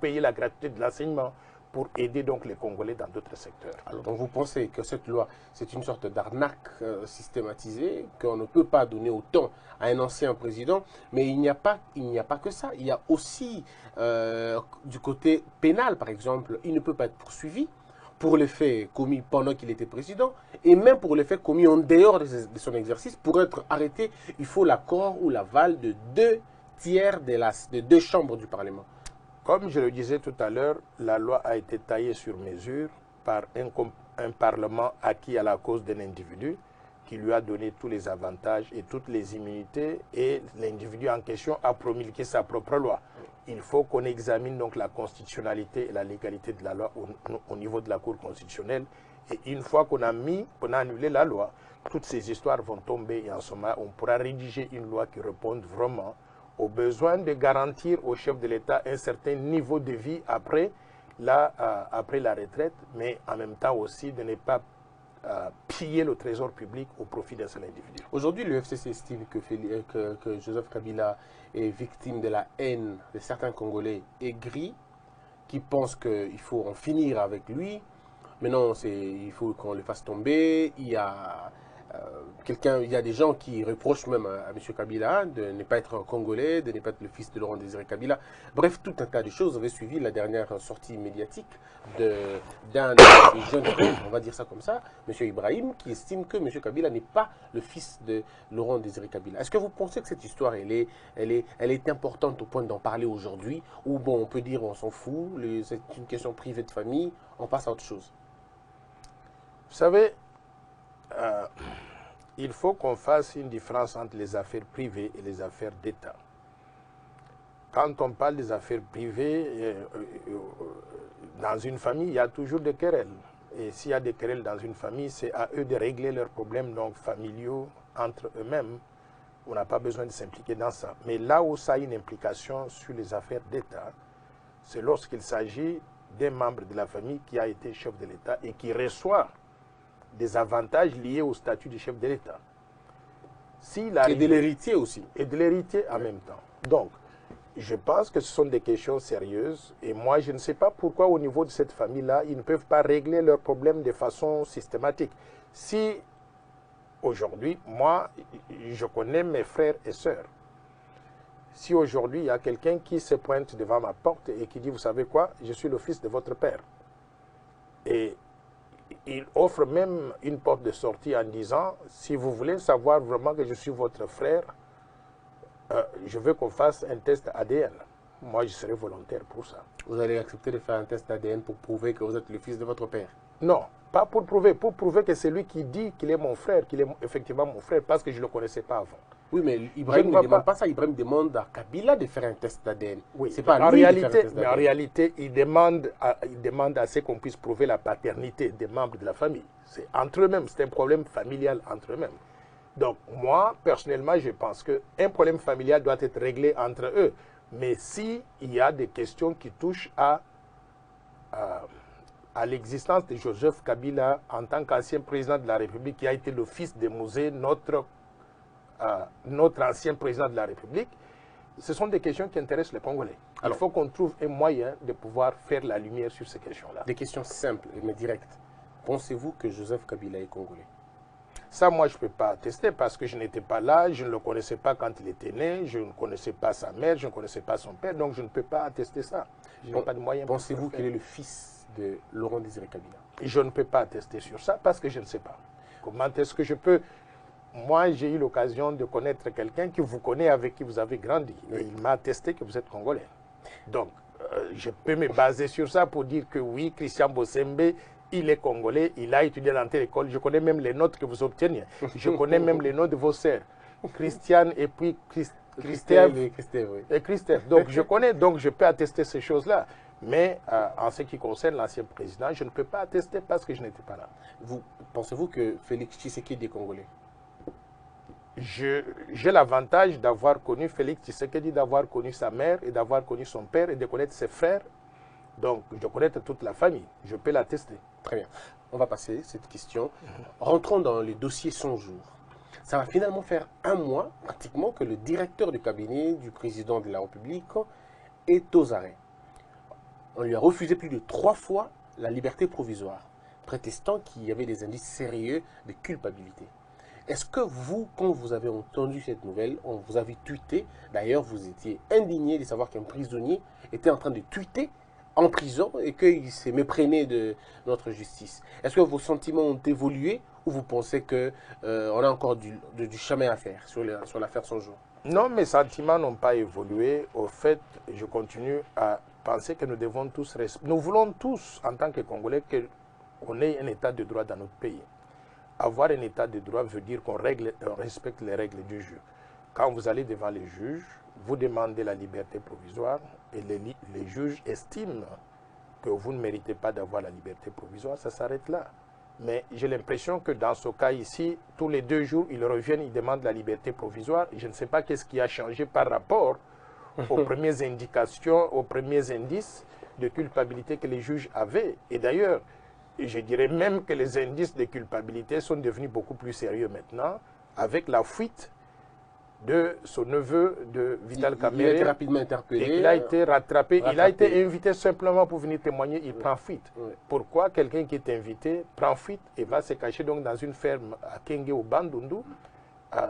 B: payer la gratuité de l'enseignement, pour aider donc les Congolais dans d'autres secteurs.
A: Alors, donc vous pensez que cette loi, c'est une sorte d'arnaque systématisée, qu'on ne peut pas donner autant à un ancien président, mais il n'y a pas que ça. Il y a aussi du côté pénal, par exemple, il ne peut pas être poursuivi pour les faits commis pendant qu'il était président, et même pour les faits commis en dehors de son exercice. Pour être arrêté, il faut l'accord ou l'aval de 2/3 de 2 chambres du Parlement.
B: Comme je le disais tout à l'heure, la loi a été taillée sur mesure par un Parlement acquis à la cause d'un individu qui lui a donné tous les avantages et toutes les immunités et l'individu en question a promulgué sa propre loi. Il faut qu'on examine donc la constitutionnalité et la légalité de la loi au niveau de la Cour constitutionnelle et une fois qu'on a annulé la loi, toutes ces histoires vont tomber et en ce moment on pourra rédiger une loi qui réponde vraiment au besoin de garantir au chef de l'État un certain niveau de vie après la retraite, mais en même temps aussi de ne pas piller le trésor public au profit d'un seul individu.
A: Aujourd'hui, le FCC estime que Joseph Kabila est victime de la haine de certains Congolais aigris qui pensent qu'il faut en finir avec lui. Mais non, il faut qu'on le fasse tomber. Il y a des gens qui reprochent même à M. Kabila de ne pas être un Congolais, de ne pas être le fils de Laurent Désiré Kabila. Bref, tout un tas de choses. Vous avez suivi la dernière sortie médiatique d'un des jeunes, on va dire ça comme ça, M. Ibrahim, qui estime que M. Kabila n'est pas le fils de Laurent Désiré Kabila. Est-ce que vous pensez que cette histoire, elle est importante au point d'en parler aujourd'hui? Ou bon, on peut dire on s'en fout, c'est une question privée de famille, on passe à autre chose?
B: Vous savez, il faut qu'on fasse une différence entre les affaires privées et les affaires d'État. Quand on parle des affaires privées, dans une famille, il y a toujours des querelles. Et s'il y a des querelles dans une famille, c'est à eux de régler leurs problèmes donc, familiaux entre eux-mêmes. On n'a pas besoin de s'impliquer dans ça. Mais là où ça a une implication sur les affaires d'État, c'est lorsqu'il s'agit d'un membre de la famille qui a été chef de l'État et qui reçoit des avantages liés au statut du chef de l'État.
A: Et de l'héritier aussi.
B: Et de l'héritier en même temps. Donc, je pense que ce sont des questions sérieuses. Et moi, je ne sais pas pourquoi au niveau de cette famille-là, ils ne peuvent pas régler leurs problèmes de façon systématique. Si, aujourd'hui, moi, je connais mes frères et sœurs. Si aujourd'hui, il y a quelqu'un qui se pointe devant ma porte et qui dit, vous savez quoi, je suis le fils de votre père. Et il offre même une porte de sortie en disant, si vous voulez savoir vraiment que je suis votre frère, je veux qu'on fasse un test ADN. Moi, je serai volontaire pour ça.
A: Vous allez accepter de faire un test ADN pour prouver que vous êtes le fils de votre père?
B: Non, pas pour prouver que c'est lui qui dit qu'il est mon frère, qu'il est effectivement mon frère, parce que je ne le connaissais pas avant.
A: Oui, mais Ibrahim ne demande pas ça. Ibrahim demande à Kabila de faire un test d'ADN.
B: Oui,
A: c'est pas à lui de faire un test
B: mais en réalité, il demande à ce qu'on puisse prouver la paternité des membres de la famille. C'est entre eux-mêmes, c'est un problème familial entre eux-mêmes. Donc moi, personnellement, je pense qu'un problème familial doit être réglé entre eux. Mais s'il y a des questions qui touchent à l'existence de Joseph Kabila en tant qu'ancien président de la République, qui a été le fils de Mouzé, notre ancien président de la République, ce sont des questions qui intéressent les Congolais.
A: Alors,
B: il faut qu'on trouve un moyen de pouvoir faire la lumière sur ces questions-là.
A: Des questions simples mais directes. Pensez-vous que Joseph Kabila est congolais?
B: Ça, moi, je ne peux pas attester parce que je n'étais pas là, je ne le connaissais pas quand il était né, je ne connaissais pas sa mère, je ne connaissais pas son père, donc je ne peux pas attester ça. Je n'ai pas de moyens.
A: Pensez-vous qu'il est le fils de Laurent Désiré Kabila?
B: Je ne peux pas attester sur ça parce que je ne sais pas. Comment est-ce que je peux... Moi, j'ai eu l'occasion de connaître quelqu'un qui vous connaît, avec qui vous avez grandi. Et il m'a attesté que vous êtes Congolais. Donc, je peux me baser sur ça pour dire que oui, Christian Bossembe, il est Congolais, il a étudié dans telle école. Je connais même les notes que vous obtenez. Je connais même les noms de vos sœurs. Christiane et puis Christelle. Et Christelle. Donc, je connais, donc je peux attester ces choses-là. Mais en ce qui concerne l'ancien président, je ne peux pas attester parce que je n'étais pas là.
A: Pensez-vous que Félix Tshisekedi est congolais?
B: J'ai l'avantage d'avoir connu Félix Tshisekedi, d'avoir connu sa mère et d'avoir connu son père et de connaître ses frères. Donc, je connais toute la famille. Je peux l'attester.
A: Très bien. On va passer cette question. Rentrons dans les dossiers 100 jours. Ça va finalement faire un mois, pratiquement, que le directeur du cabinet du président de la République est aux arrêts. On lui a refusé plus de 3 fois la liberté provisoire, prétestant qu'il y avait des indices sérieux de culpabilité. Est-ce que vous, quand vous avez entendu cette nouvelle, on vous avait tweeté, d'ailleurs vous étiez indigné de savoir qu'un prisonnier était en train de tweeter en prison et qu'il s'est méprêné de notre justice. Est-ce que vos sentiments ont évolué ou vous pensez qu'on a encore du chemin à faire sur l'affaire 100 jours?
B: Non, mes sentiments n'ont pas évolué. Au fait, je continue à penser que nous devons tous... Nous voulons tous, en tant que Congolais, qu'on ait un état de droit dans notre pays. Avoir un état de droit veut dire qu'on respecte les règles du jeu. Quand vous allez devant les juges, vous demandez la liberté provisoire et les juges estiment que vous ne méritez pas d'avoir la liberté provisoire, ça s'arrête là. Mais j'ai l'impression que dans ce cas ici, tous les 2 jours, ils reviennent, ils demandent la liberté provisoire. Je ne sais pas qu'est-ce qui a changé par rapport aux premières indications, aux premiers indices de culpabilité que les juges avaient. Et d'ailleurs, je dirais même que les indices de culpabilité sont devenus beaucoup plus sérieux maintenant, avec la fuite de son neveu de Vital Kamerhe.
A: Il a été rapidement interpellé.
B: Il a été rattrapé. Il a été invité simplement pour venir témoigner. Il prend fuite. Pourquoi quelqu'un qui est invité prend fuite et va se cacher donc dans une ferme à Kenge ou Bandundu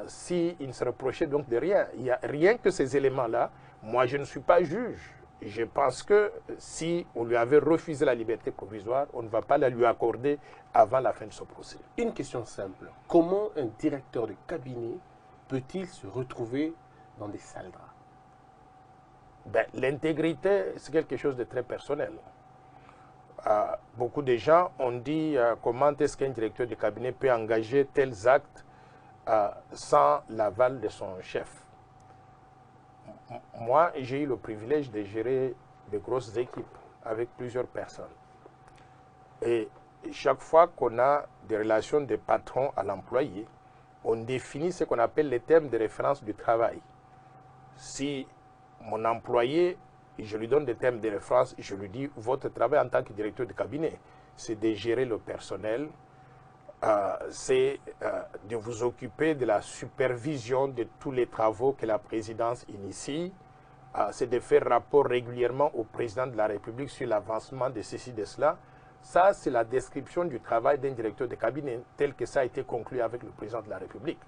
B: s'il ne se reprochait donc de rien? Il n'y a rien que ces éléments-là. Moi, je ne suis pas juge. Je pense que si on lui avait refusé la liberté provisoire, on ne va pas la lui accorder avant la fin de ce procès.
A: Une question simple. Comment un directeur de cabinet peut-il se retrouver dans des sales draps?
B: L'intégrité, c'est quelque chose de très personnel. Beaucoup de gens ont dit comment est-ce qu'un directeur de cabinet peut engager tels actes sans l'aval de son chef. Moi, j'ai eu le privilège de gérer de grosses équipes avec plusieurs personnes. Et chaque fois qu'on a des relations de patron à l'employé, on définit ce qu'on appelle les termes de référence du travail. Si mon employé, je lui donne des termes de référence, je lui dis, votre travail en tant que directeur de cabinet, c'est de gérer le personnel, c'est de vous occuper de la supervision de tous les travaux que la présidence initie, c'est de faire rapport régulièrement au président de la République sur l'avancement de ceci, de cela. Ça, c'est la description du travail d'un directeur de cabinet tel que ça a été conclu avec le président de la République.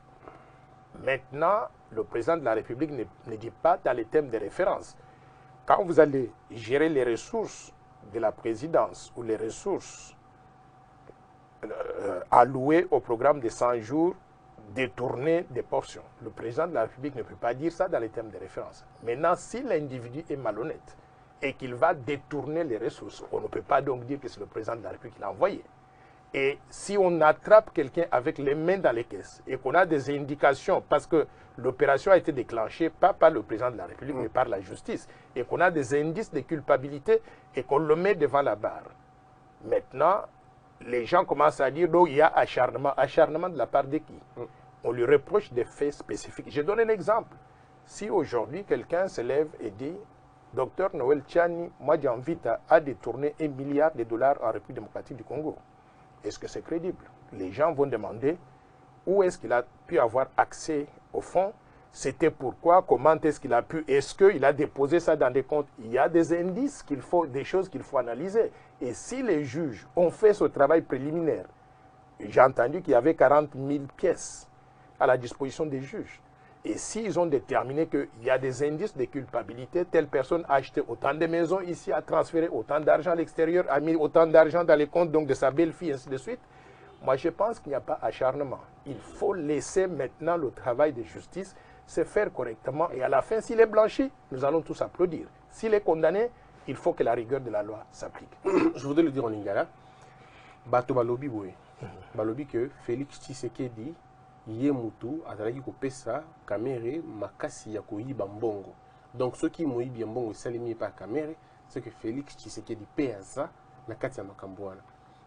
B: Maintenant, le président de la République ne dit pas dans les thèmes de référence. Quand vous allez gérer les ressources de la présidence ou les ressources allouées au programme de 100 jours, détourner des portions. Le président de la République ne peut pas dire ça dans les thèmes de référence. Maintenant, si l'individu est malhonnête et qu'il va détourner les ressources, on ne peut pas donc dire que c'est le président de la République qui l'a envoyé. Et si on attrape quelqu'un avec les mains dans les caisses et qu'on a des indications, parce que l'opération a été déclenchée pas par le président de la République, mais par la justice, et qu'on a des indices de culpabilité et qu'on le met devant la barre. Maintenant, les gens commencent à dire donc il y a acharnement. Acharnement de la part de qui? On lui reproche des faits spécifiques. Je donne un exemple. Si aujourd'hui quelqu'un se lève et dit Docteur Noël Tchani, moi j'invite à détourner $1 milliard en République démocratique du Congo, est-ce que c'est crédible? Les gens vont demander où est-ce qu'il a pu avoir accès au fonds C'était pourquoi, comment est-ce qu'il a pu, est-ce qu'il a déposé ça dans des comptes? Il y a des indices qu'il faut, des choses qu'il faut analyser. Et si les juges ont fait ce travail préliminaire, j'ai entendu qu'il y avait 40 000 pièces à la disposition des juges. Et s'ils ont déterminé qu'il y a des indices de culpabilité, telle personne a acheté autant de maisons ici, a transféré autant d'argent à l'extérieur, a mis autant d'argent dans les comptes donc de sa belle-fille, ainsi de suite, moi je pense qu'il n'y a pas acharnement. Il faut laisser maintenant le travail de justice se faire correctement. Et à la fin, s'il est blanchi, nous allons tous applaudir. S'il est condamné, il faut que la rigueur de la loi s'applique.
A: Je voudrais le dire en lingala. Bato balobi boy. Balobi que Félix Tshisekedi yé mutu azalaki kopesa kamere makasi ya koyiba mbongo. Donc ceux qui moyibi mbongo salimi pa kamere, c'est que Félix Tshisekedi pesa na kati ya makambo wana.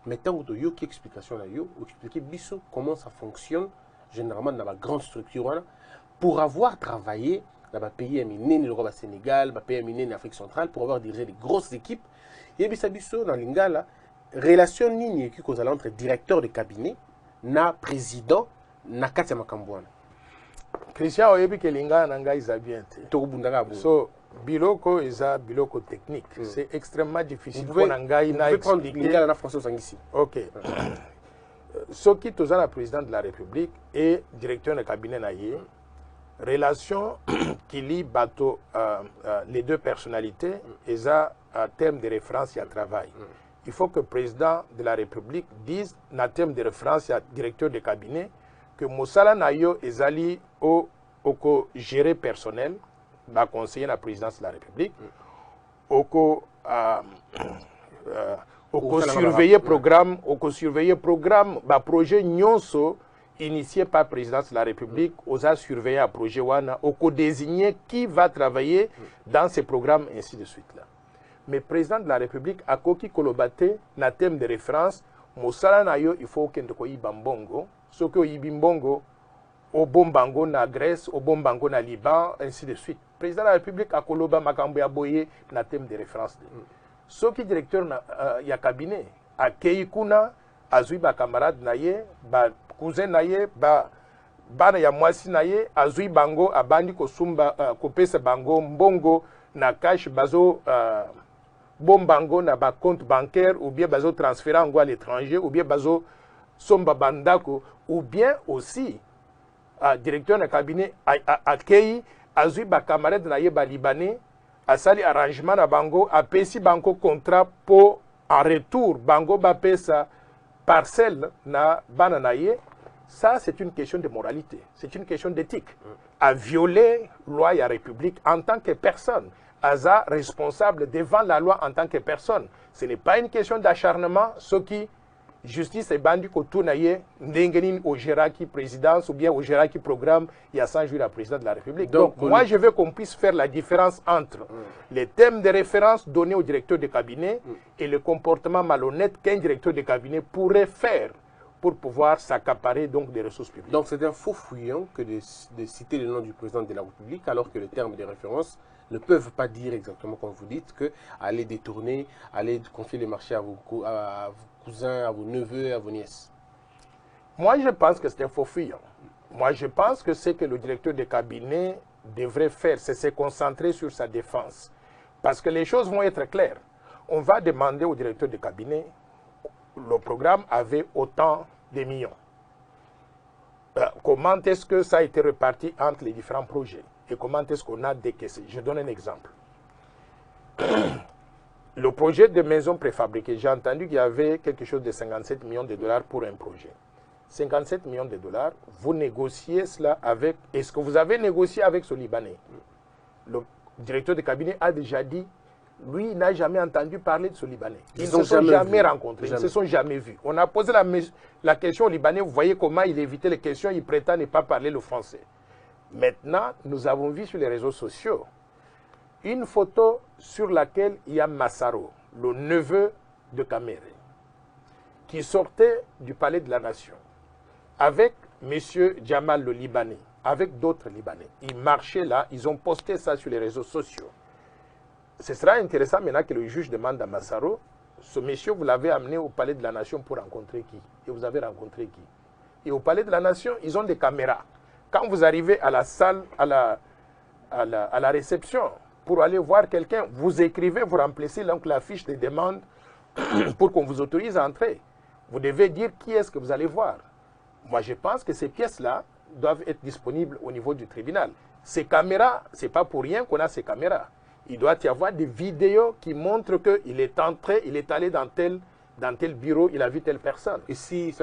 A: Mais tant que yo qui explication là yo, expliquer biso comment ça fonctionne généralement dans la grande structure wana. Pour avoir travaillé dans les pays éminents, le Sénégal, les pays éminents d'Afrique centrale, pour avoir dirigé des grosses équipes, il y a dans l'Ingala, relation ligne qui cause entre directeur de cabinet, na président, na Katia Makambouana.
B: Christian oyebi ke linga nanga bien. So biloko eza biloko technique. C'est extrêmement difficile pour nanga ina expliquer.
A: Lingala na français ici.
B: OK. Soki toza la président de la République et directeur de cabinet naïe, relation qui lie bateau, les deux personnalités, et ça, en termes de référence, il y a travail. Il faut que le président de la République dise, en termes de référence, il y a directeur de cabinet, que Moussala Nayo est allé au gérer personnel, va conseiller la présidence de la République, au surveiller programme, projet Nyonso, initié par la présidence de la République, aux a surveillé un projet Wana, au désigner qui va travailler dans ces programmes, ainsi de suite. Là. Mais le président de la République a koki kolobate, na thème de référence, Moussala Nayo, il faut qu'il y ait Bambongo, ce que Yibimbongo, au Bombango na Grèce, au Bombango na Liban, ainsi de suite. Le président de la République a koloba Makambo Boye, na thème de référence. Ce qui est directeur il y a cabinet, à Keikuna, Azui ba camarade naye, ba cousin naye, bana ya mwasi naye, Azui bango, abandi kosumba, kopesa bango, mbongo, na cash bazo, bombango na ba compte bancaire, ou bien bazo transférer en à l'étranger, ou bien bazo somba bandako, ou bien aussi, directeur na cabinet, à Kei, Azui ba camarade naye ba libanais, a sali arrangement na bango, a pesi bango contrat pour en retour, bango ba pesa parcelle na bananaye. Ça, c'est une question de moralité, c'est une question d'éthique. À violer loi et la République en tant que personne, Aza responsable devant la loi en tant que personne. Ce n'est pas une question d'acharnement, ce qui justice et bandi ko tournaye n'engenin au géraki présidence ou bien au géraki programme il y a 100 jours la présidente de la République. Donc moi je veux qu'on puisse faire la différence entre les thèmes de référence donnés au directeur de cabinet et le comportement malhonnête qu'un directeur de cabinet pourrait faire pour pouvoir s'accaparer donc des ressources publiques.
A: Donc c'est un faux fouillant que de citer le nom du président de la République alors que les termes de référence ne peuvent pas dire exactement comme vous dites que aller détourner, aller confier les marchés à vos cousins, à vos neveux, à vos nièces.
B: Moi, je pense que c'est un faux fuyant. Moi, je pense que ce que le directeur de cabinet devrait faire, c'est se concentrer sur sa défense. Parce que les choses vont être claires. On va demander au directeur de cabinet, le programme avait autant de millions. Comment est-ce que ça a été réparti entre les différents projets? Et comment est-ce qu'on a décaissé? Je donne un exemple. Le projet de maison préfabriquée, j'ai entendu qu'il y avait quelque chose de 57 millions de dollars pour un projet. 57 millions de dollars, vous négociez cela avec... Est-ce que vous avez négocié avec ce Libanais? Le directeur de cabinet a déjà dit, lui, il n'a jamais entendu parler de ce Libanais. Ils ne se sont jamais rencontrés, ils ne se sont jamais vus. On a posé la question au Libanais, vous voyez comment il évitait les questions, il prétend ne pas parler le français. Maintenant, nous avons vu sur les réseaux sociaux une photo sur laquelle il y a Massaro, le neveu de Kamere, qui sortait du palais de la Nation avec M. Jamal le Libanais, avec d'autres Libanais. Ils marchaient là, ils ont posté ça sur les réseaux sociaux. Ce sera intéressant maintenant que le juge demande à Massaro, ce monsieur, vous l'avez amené au palais de la Nation pour rencontrer qui? Et vous avez rencontré qui? Et au palais de la Nation, ils ont des caméras. quand vous arrivez à la salle, à la réception, pour aller voir quelqu'un, vous écrivez, vous remplissez donc la fiche de demande pour qu'on vous autorise à entrer. Vous devez dire qui est-ce que vous allez voir. Moi, je pense que ces pièces-là doivent être disponibles au niveau du tribunal. Ces caméras, ce n'est pas pour rien qu'on a ces caméras. Il doit y avoir des vidéos qui montrent qu'il est entré, il est allé dans tel bureau, il a vu telle personne.
A: Et si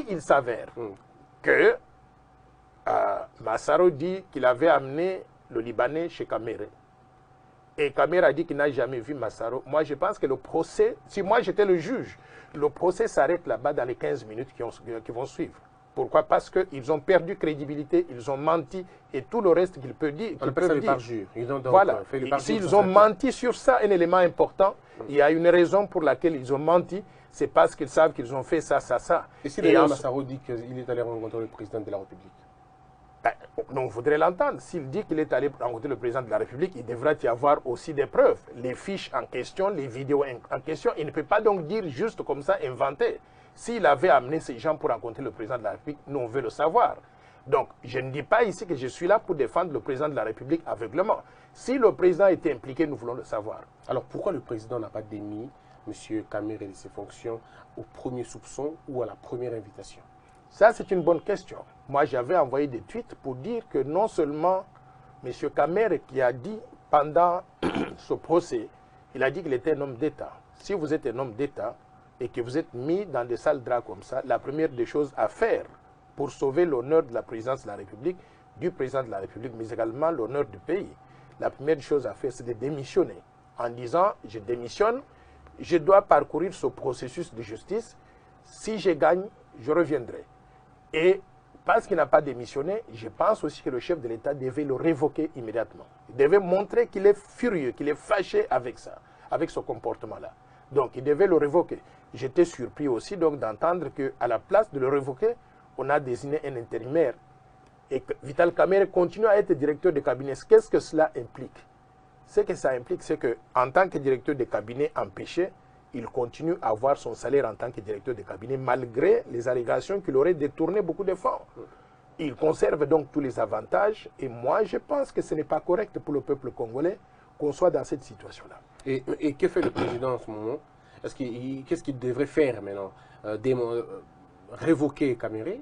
B: il s'avère que Massaro dit qu'il avait amené le Libanais chez Kamere, et Kamere a dit qu'il n'a jamais vu Massaro, moi je pense que le procès, si moi j'étais le juge, le procès s'arrête là-bas dans les 15 minutes qui vont suivre. Pourquoi? Parce qu'ils ont perdu crédibilité, ils ont menti et tout le reste qu'ils peuvent dire.
A: On appelle le parjure.
B: Ils ont donc voilà. Fait le parjure. S'ils ont menti sur ça, un élément important, il y a une raison pour laquelle ils ont menti, c'est parce qu'ils savent qu'ils ont fait ça, ça, ça.
A: Et si d'ailleurs Massaro dit qu'il est allé rencontrer le président de la République?
B: Ben, on voudrait l'entendre. S'il dit qu'il est allé rencontrer le président de la République, il devrait y avoir aussi des preuves. Les fiches en question, les vidéos en question. Il ne peut pas donc dire juste comme ça, inventer. S'il avait amené ces gens pour rencontrer le président de la République, nous on veut le savoir. Donc, je ne dis pas ici que je suis là pour défendre le président de la République aveuglement. Si le président était impliqué, nous voulons le savoir.
A: Alors, pourquoi le président n'a pas démis M. Kamere de ses fonctions au premier soupçon ou à la première invitation?
B: Ça, c'est une bonne question. Moi, j'avais envoyé des tweets pour dire que non seulement M. Kamere qui a dit pendant ce procès, il a dit qu'il était un homme d'État. Si vous êtes un homme d'État et que vous êtes mis dans des sales draps comme ça, la première des choses à faire pour sauver l'honneur de la présidence de la République, du président de la République, mais également l'honneur du pays, la première chose à faire, c'est de démissionner. En disant, je démissionne, je dois parcourir ce processus de justice. Si je gagne, je reviendrai. Et parce qu'il n'a pas démissionné, je pense aussi que le chef de l'État devait le révoquer immédiatement. Il devait montrer qu'il est furieux, qu'il est fâché avec ça, avec ce comportement-là. Donc, il devait le révoquer. J'étais surpris aussi donc d'entendre qu'à la place de le révoquer, on a désigné un intérimaire. Et que Vital Kamere continue à être directeur de cabinet. Qu'est-ce que cela implique? Ce que ça implique, c'est qu'en tant que directeur de cabinet empêché, il continue à avoir son salaire en tant que directeur de cabinet, malgré les allégations qu'il aurait détourné beaucoup de fonds. Il conserve donc tous les avantages. Et moi, je pense que ce n'est pas correct pour le peuple congolais qu'on soit dans cette situation-là.
A: Et que fait le président en ce moment? Qu'est-ce qu'il devrait faire maintenant? Révoquer Kamere?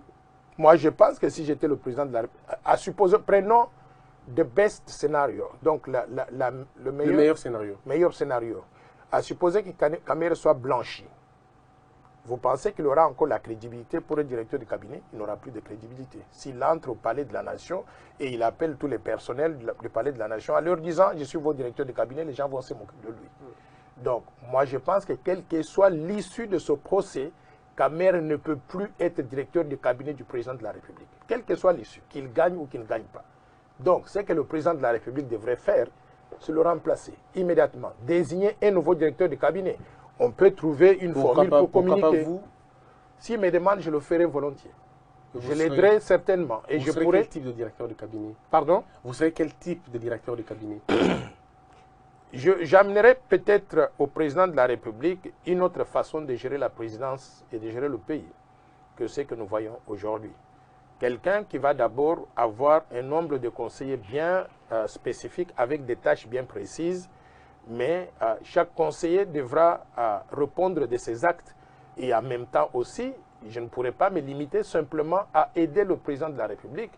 B: Moi, je pense que si j'étais le président de la République, prenons the best scénario, donc le meilleur scénario. À supposer que Kamere soit blanchi, vous pensez qu'il aura encore la crédibilité pour le directeur du cabinet? Il n'aura plus de crédibilité. S'il entre au palais de la nation et il appelle tous les personnels du palais de la nation en leur disant « je suis votre directeur de cabinet », les gens vont se moquer de lui. Donc, moi, je pense que quelle que soit l'issue de ce procès, Kamere ne peut plus être directeur du cabinet du président de la République. Quelle que soit l'issue, qu'il gagne ou qu'il ne gagne pas. Donc, ce que le président de la République devrait faire, c'est le remplacer immédiatement. Désigner un nouveau directeur de cabinet. On peut trouver une formule pour communiquer. Vous? S'il me demande, je le ferai volontiers. Je l'aiderai certainement. Et
A: vous serez quel type de directeur de cabinet?
B: Pardon?
A: Vous serez quel type de directeur de cabinet?
B: J'amènerai peut-être au président de la République une autre façon de gérer la présidence et de gérer le pays que ce que nous voyons aujourd'hui. Quelqu'un qui va d'abord avoir un nombre de conseillers bien spécifiques avec des tâches bien précises, mais chaque conseiller devra répondre de ses actes et en même temps aussi, je ne pourrais pas me limiter simplement à aider le président de la République.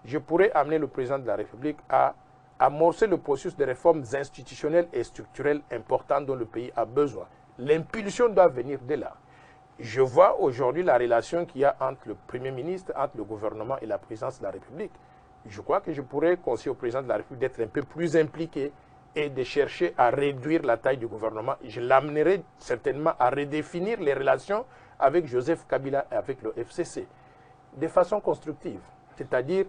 B: Je pourrais amener le président de la République à amorcer le processus de réformes institutionnelles et structurelles importantes dont le pays a besoin. L'impulsion doit venir de là. Je vois aujourd'hui la relation qu'il y a entre le Premier ministre, entre le gouvernement et la présidence de la République. Je crois que je pourrais conseiller au président de la République d'être un peu plus impliqué et de chercher à réduire la taille du gouvernement. Je l'amènerai certainement à redéfinir les relations avec Joseph Kabila et avec le FCC de façon constructive. C'est-à-dire,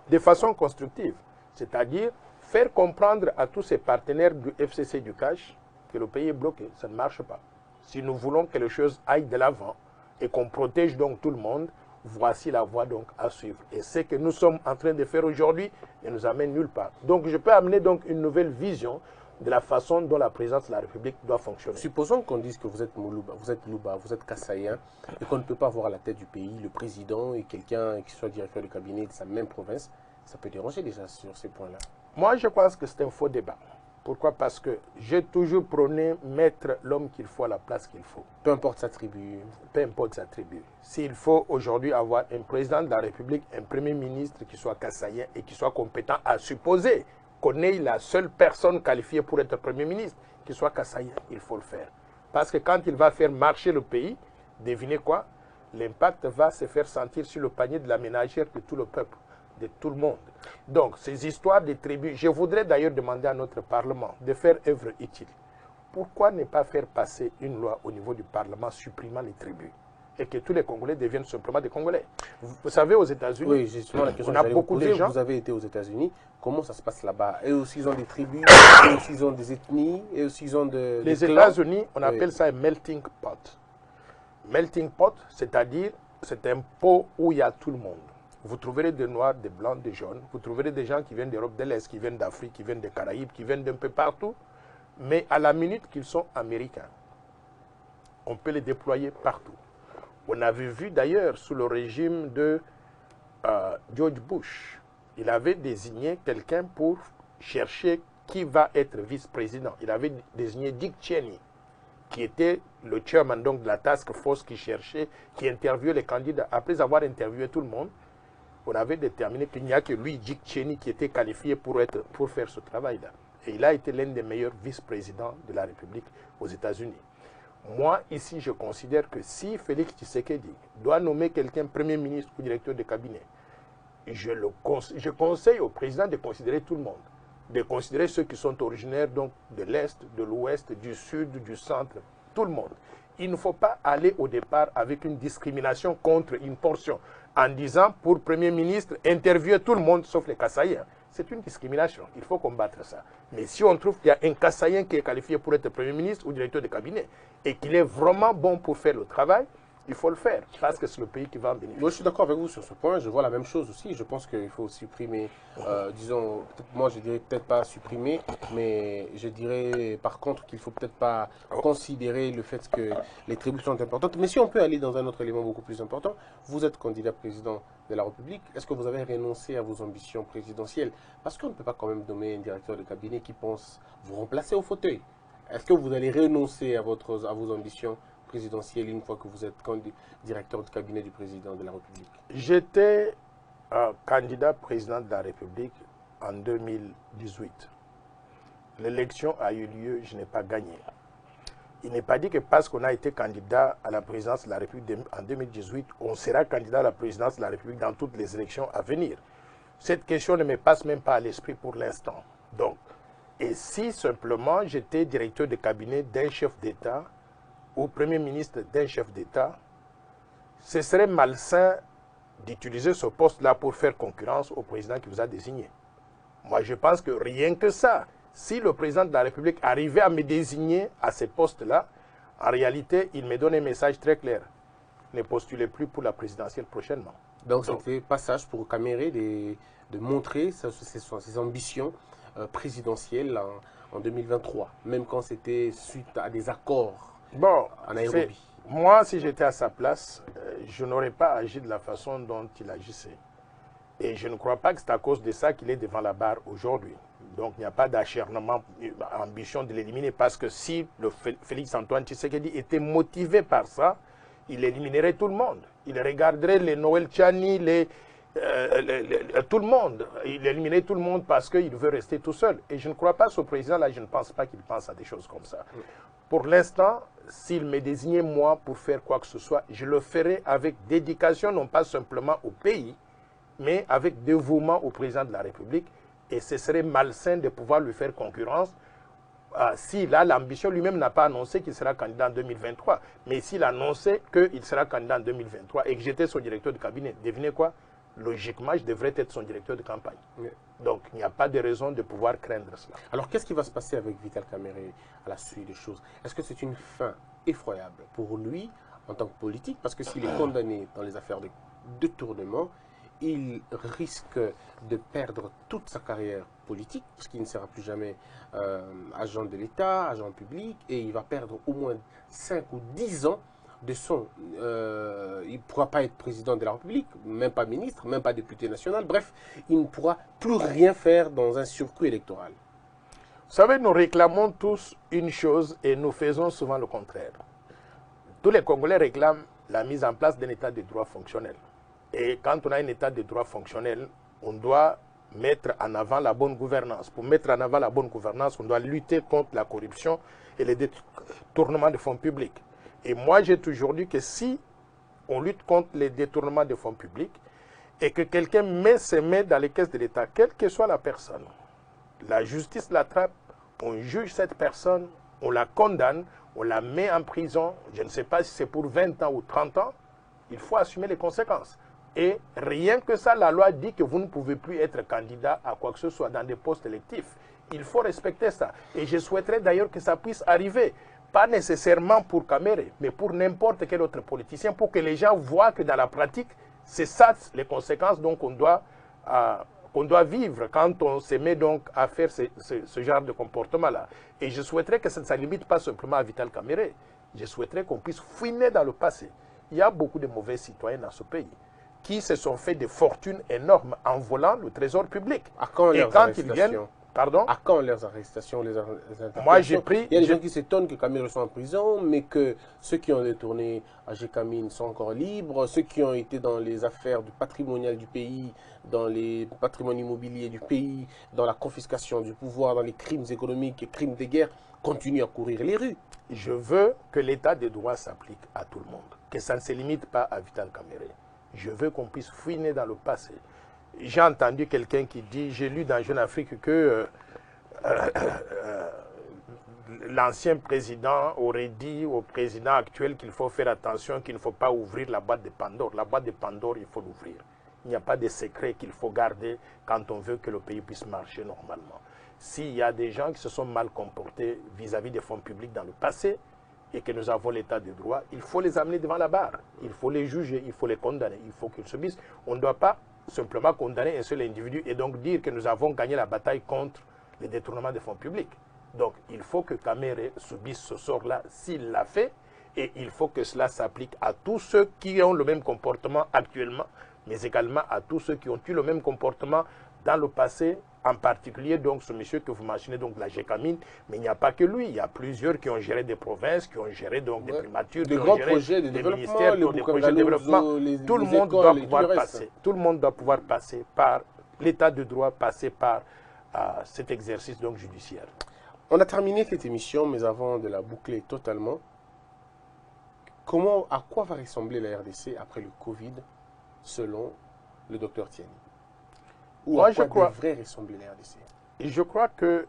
B: de façon constructive, c'est-à-dire faire comprendre à tous ces partenaires du FCC du CACH que le pays est bloqué, ça ne marche pas. Si nous voulons que les choses aillent de l'avant et qu'on protège donc tout le monde, voici la voie donc à suivre. Et ce que nous sommes en train de faire aujourd'hui ne nous amène nulle part. Donc je peux amener donc une nouvelle vision de la façon dont la présidence de la République doit fonctionner.
A: Supposons qu'on dise que vous êtes Moulouba, vous êtes Kassaïen, et qu'on ne peut pas voir à la tête du pays le président et quelqu'un qui soit directeur de cabinet de sa même province. Ça peut déranger déjà sur ces points-là.
B: Moi, je pense que c'est un faux débat. Pourquoi? Parce que j'ai toujours prôné mettre l'homme qu'il faut à la place qu'il faut.
A: Peu importe sa tribu.
B: Peu importe sa tribu. S'il faut aujourd'hui avoir un président de la République, un premier ministre qui soit kassaïen et qui soit compétent, à supposer qu'on ait la seule personne qualifiée pour être premier ministre, qui soit kassaïen, il faut le faire. Parce que quand il va faire marcher le pays, devinez quoi? L'impact va se faire sentir sur le panier de la ménagère de tout le peuple, de tout le monde. Donc, ces histoires de tribus, je voudrais d'ailleurs demander à notre Parlement de faire œuvre utile. Pourquoi ne pas faire passer une loi au niveau du Parlement supprimant les tribus et que tous les Congolais deviennent simplement des Congolais? Vous savez, aux États-Unis,
A: oui, justement, la question
B: on a beaucoup de gens.
A: Vous avez été aux États-Unis, comment ça se passe là-bas? Eux aussi, ils ont des tribus, eux aussi, ils ont des ethnies, eux aussi, ils ont
B: Les États-Unis, on appelle ça un melting pot. Melting pot, c'est-à-dire, c'est un pot où il y a tout le monde. Vous trouverez des Noirs, des Blancs, des Jaunes. Vous trouverez des gens qui viennent d'Europe de l'Est, qui viennent d'Afrique, qui viennent des Caraïbes, qui viennent d'un peu partout. Mais à la minute qu'ils sont américains, on peut les déployer partout. On avait vu d'ailleurs sous le régime de George Bush, il avait désigné quelqu'un pour chercher qui va être vice-président. Il avait désigné Dick Cheney, qui était le chairman donc, de la task force qui cherchait, qui interviewait les candidats. Après avoir interviewé tout le monde, on avait déterminé qu'il n'y a que lui, Dick Cheney, qui était qualifié pour faire ce travail-là. Et il a été l'un des meilleurs vice-présidents de la République aux États-Unis. Moi, ici, je considère que si Félix Tshisekedi doit nommer quelqu'un Premier ministre ou directeur de cabinet, je conseille au président de considérer tout le monde, de considérer ceux qui sont originaires donc, de l'Est, de l'Ouest, du Sud, du Centre, tout le monde. Il ne faut pas aller au départ avec une discrimination contre une portion en disant pour Premier ministre, interviewer tout le monde sauf les Kassaïens. C'est une discrimination. Il faut combattre ça. Mais si on trouve qu'il y a un Kassaïen qui est qualifié pour être Premier ministre ou directeur de cabinet et qu'il est vraiment bon pour faire le travail, il faut le faire, parce que c'est le pays qui va en bénéficier.
A: Moi, je suis d'accord avec vous sur ce point. Je vois la même chose aussi. Je pense qu'il faut supprimer, disons, moi, je dirais peut-être pas supprimer, mais je dirais par contre qu'il faut peut-être pas considérer le fait que les tribus sont importantes. Mais si on peut aller dans un autre élément beaucoup plus important, vous êtes candidat président de la République. Est-ce que vous avez renoncé à vos ambitions présidentielles? Parce qu'on ne peut pas quand même nommer un directeur de cabinet qui pense vous remplacer au fauteuil. Est-ce que vous allez renoncer à vos ambitions présidentielle une fois que vous êtes directeur du cabinet du président de la République?
B: J'étais candidat président de la République en 2018. L'élection a eu lieu, je n'ai pas gagné. Il n'est pas dit que parce qu'on a été candidat à la présidence de la République en 2018, on sera candidat à la présidence de la République dans toutes les élections à venir. Cette question ne me passe même pas à l'esprit pour l'instant. Donc, et si simplement j'étais directeur de cabinet d'un chef d'État ou Premier ministre d'un chef d'État, ce serait malsain d'utiliser ce poste-là pour faire concurrence au président qui vous a désigné. Moi, je pense que rien que ça, si le président de la République arrivait à me désigner à ce poste-là, en réalité, il me donne un message très clair. Ne postulez plus pour la présidentielle prochainement.
A: Donc, c'était passage pour Caméré de montrer ses ambitions présidentielles en 2023, même quand c'était suite à des accords.
B: Bon,
A: en Nairobi.
B: Moi, si j'étais à sa place, je n'aurais pas agi de la façon dont il agissait. Et je ne crois pas que c'est à cause de ça qu'il est devant la barre aujourd'hui. Donc, il n'y a pas d'acharnement, ambition de l'éliminer, parce que si le Félix Antoine Tshisekedi était motivé par ça, il éliminerait tout le monde. Il regarderait les Noël Tchani, tout le monde. Il éliminerait tout le monde parce qu'il veut rester tout seul. Et je ne crois pas ce président-là, je ne pense pas qu'il pense à des choses comme ça. Pour l'instant, s'il me désignait moi pour faire quoi que ce soit, je le ferai avec dédication, non pas simplement au pays, mais avec dévouement au président de la République. Et ce serait malsain de pouvoir lui faire concurrence s'il a l'ambition, lui-même n'a pas annoncé qu'il sera candidat en 2023, mais s'il annonçait qu'il sera candidat en 2023 et que j'étais son directeur de cabinet, devinez quoi? Logiquement, je devrais être son directeur de campagne. Oui. Donc, il n'y a pas de raison de pouvoir craindre cela.
A: Alors, qu'est-ce qui va se passer avec Vital Kamerhe à la suite des choses? Est-ce que c'est une fin effroyable pour lui en tant que politique? Parce que s'il est condamné dans les affaires de détournement, il risque de perdre toute sa carrière politique, parce qu'il ne sera plus jamais agent de l'État, agent public, et il va perdre au moins 5 ou 10 ans de son... il ne pourra pas être président de la République, même pas ministre, même pas député national, bref, il ne pourra plus rien faire dans un circuit électoral.
B: Vous savez, nous réclamons tous une chose et nous faisons souvent le contraire. Tous les Congolais réclament la mise en place d'un état de droit fonctionnel. Et quand on a un état de droit fonctionnel, on doit mettre en avant la bonne gouvernance. Pour mettre en avant la bonne gouvernance, on doit lutter contre la corruption et les détournements de fonds publics. Et moi, j'ai toujours dit que si on lutte contre les détournements de fonds publics et que quelqu'un met ses mains dans les caisses de l'État, quelle que soit la personne, la justice l'attrape, on juge cette personne, on la condamne, on la met en prison, je ne sais pas si c'est pour 20 ans ou 30 ans, il faut assumer les conséquences. Et rien que ça, la loi dit que vous ne pouvez plus être candidat à quoi que ce soit dans des postes électifs. Il faut respecter ça. Et je souhaiterais d'ailleurs que ça puisse arriver, pas nécessairement pour Kamere, mais pour n'importe quel autre politicien, pour que les gens voient que dans la pratique, c'est ça les conséquences donc qu'on doit vivre quand on se met donc à faire ce genre de comportement-là. Et je souhaiterais que ça ne se limite pas simplement à Vital Kamere. Je souhaiterais qu'on puisse fouiner dans le passé. Il y a beaucoup de mauvais citoyens dans ce pays qui se sont fait des fortunes énormes en volant le trésor public.
A: À quand
B: et
A: leurs
B: quand
A: arrestations?
B: ils viennent... Pardon?
A: À quand leurs arrestations, les interpellations?
B: Moi, j'ai pris...
A: Il y a des gens qui s'étonnent que Kamere soit en prison, mais que ceux qui ont détourné Agécamine sont encore libres. Ceux qui ont été dans les affaires du patrimonial du pays, dans les patrimoines immobiliers du pays, dans la confiscation du pouvoir, dans les crimes économiques et crimes de guerre, continuent à courir les rues.
B: Je veux que l'état de droit s'applique à tout le monde, que ça ne se limite pas à Vital Kamere. Je veux qu'on puisse fouiner dans le passé. J'ai entendu quelqu'un qui dit, j'ai lu dans Jeune Afrique que l'ancien président aurait dit au président actuel qu'il faut faire attention, qu'il ne faut pas ouvrir la boîte de Pandore. La boîte de Pandore, il faut l'ouvrir. Il n'y a pas de secret qu'il faut garder quand on veut que le pays puisse marcher normalement. S'il y a des gens qui se sont mal comportés vis-à-vis des fonds publics dans le passé et que nous avons l'état de droit, il faut les amener devant la barre. Il faut les juger, il faut les condamner, il faut qu'ils subissent. On ne doit pas simplement condamner un seul individu et donc dire que nous avons gagné la bataille contre les détournements des fonds publics. Donc il faut que Kamere subisse ce sort-là s'il l'a fait et il faut que cela s'applique à tous ceux qui ont le même comportement actuellement, mais également à tous ceux qui ont eu le même comportement dans le passé, en particulier donc ce monsieur que vous mentionnez, donc la Gécamine, mais il n'y a pas que lui, il y a plusieurs qui ont géré des provinces, qui ont géré donc des primatures,
A: des grands projets de développement,
B: des projets de développement. Tout le monde doit pouvoir passer. Tout le monde doit pouvoir passer par l'état de droit, passer par cet exercice donc judiciaire.
A: On a terminé cette émission, mais avant de la boucler totalement, à quoi va ressembler la RDC après le Covid, selon le docteur Tiani? Ou à quoi devrait ressembler la RDC?
B: Et je crois que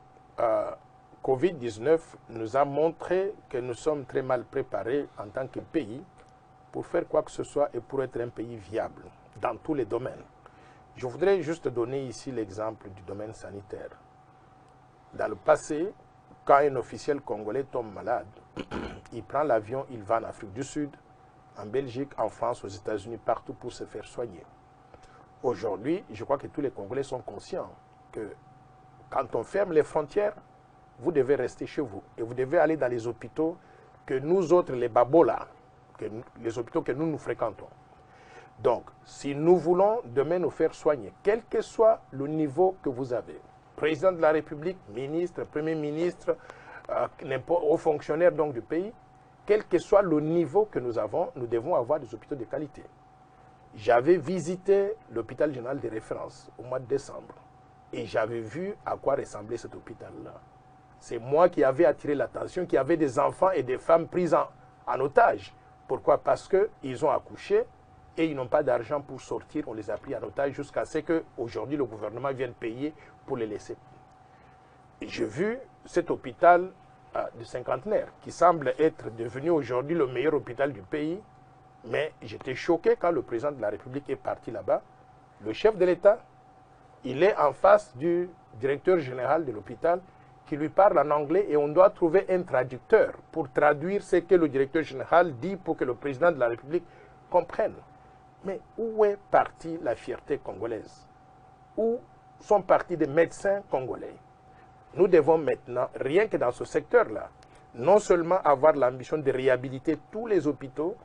B: Covid-19 nous a montré que nous sommes très mal préparés en tant que pays pour faire quoi que ce soit et pour être un pays viable dans tous les domaines. Je voudrais juste donner ici l'exemple du domaine sanitaire. Dans le passé, quand un officiel congolais tombe malade, il prend l'avion, il va en Afrique du Sud, en Belgique, en France, aux États-Unis, partout pour se faire soigner. Aujourd'hui, je crois que tous les Congolais sont conscients que quand on ferme les frontières, vous devez rester chez vous. Et vous devez aller dans les hôpitaux que nous autres, les babolas, les hôpitaux que nous fréquentons. Donc, si nous voulons demain nous faire soigner, quel que soit le niveau que vous avez, président de la République, ministre, premier ministre, aux fonctionnaires donc du pays, quel que soit le niveau que nous avons, nous devons avoir des hôpitaux de qualité. J'avais visité l'hôpital général de référence au mois de décembre et j'avais vu à quoi ressemblait cet hôpital-là. C'est moi qui avais attiré l'attention, qui avait des enfants et des femmes prises en otage. Pourquoi? Parce qu'ils ont accouché et ils n'ont pas d'argent pour sortir. On les a pris en otage jusqu'à ce qu'aujourd'hui le gouvernement vienne payer pour les laisser. J'ai vu cet hôpital de cinquantenaire qui semble être devenu aujourd'hui le meilleur hôpital du pays. Mais j'étais choqué quand le président de la République est parti là-bas. Le chef de l'État, il est en face du directeur général de l'hôpital qui lui parle en anglais et on doit trouver un traducteur pour traduire ce que le directeur général dit pour que le président de la République comprenne. Mais où est partie la fierté congolaise? Où sont partis des médecins congolais. Nous devons maintenant, rien que dans ce secteur-là, non seulement avoir l'ambition de réhabiliter tous les hôpitaux,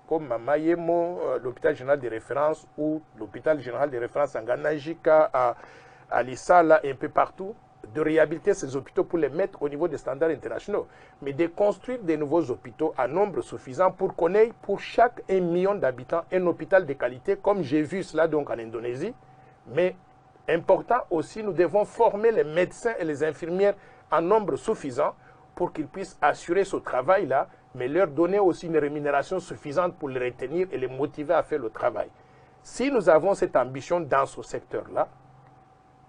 B: comme à Mayemo, l'hôpital général de référence, ou l'hôpital général de référence en Ganajika, à Lissala, un peu partout, de réhabiliter ces hôpitaux pour les mettre au niveau des standards internationaux, mais de construire des nouveaux hôpitaux à nombre suffisant pour qu'on ait pour chaque 1 million d'habitants un hôpital de qualité, comme j'ai vu cela donc en Indonésie. Mais important aussi, nous devons former les médecins et les infirmières en nombre suffisant pour qu'ils puissent assurer ce travail-là, mais leur donner aussi une rémunération suffisante pour les retenir et les motiver à faire le travail. Si nous avons cette ambition dans ce secteur-là,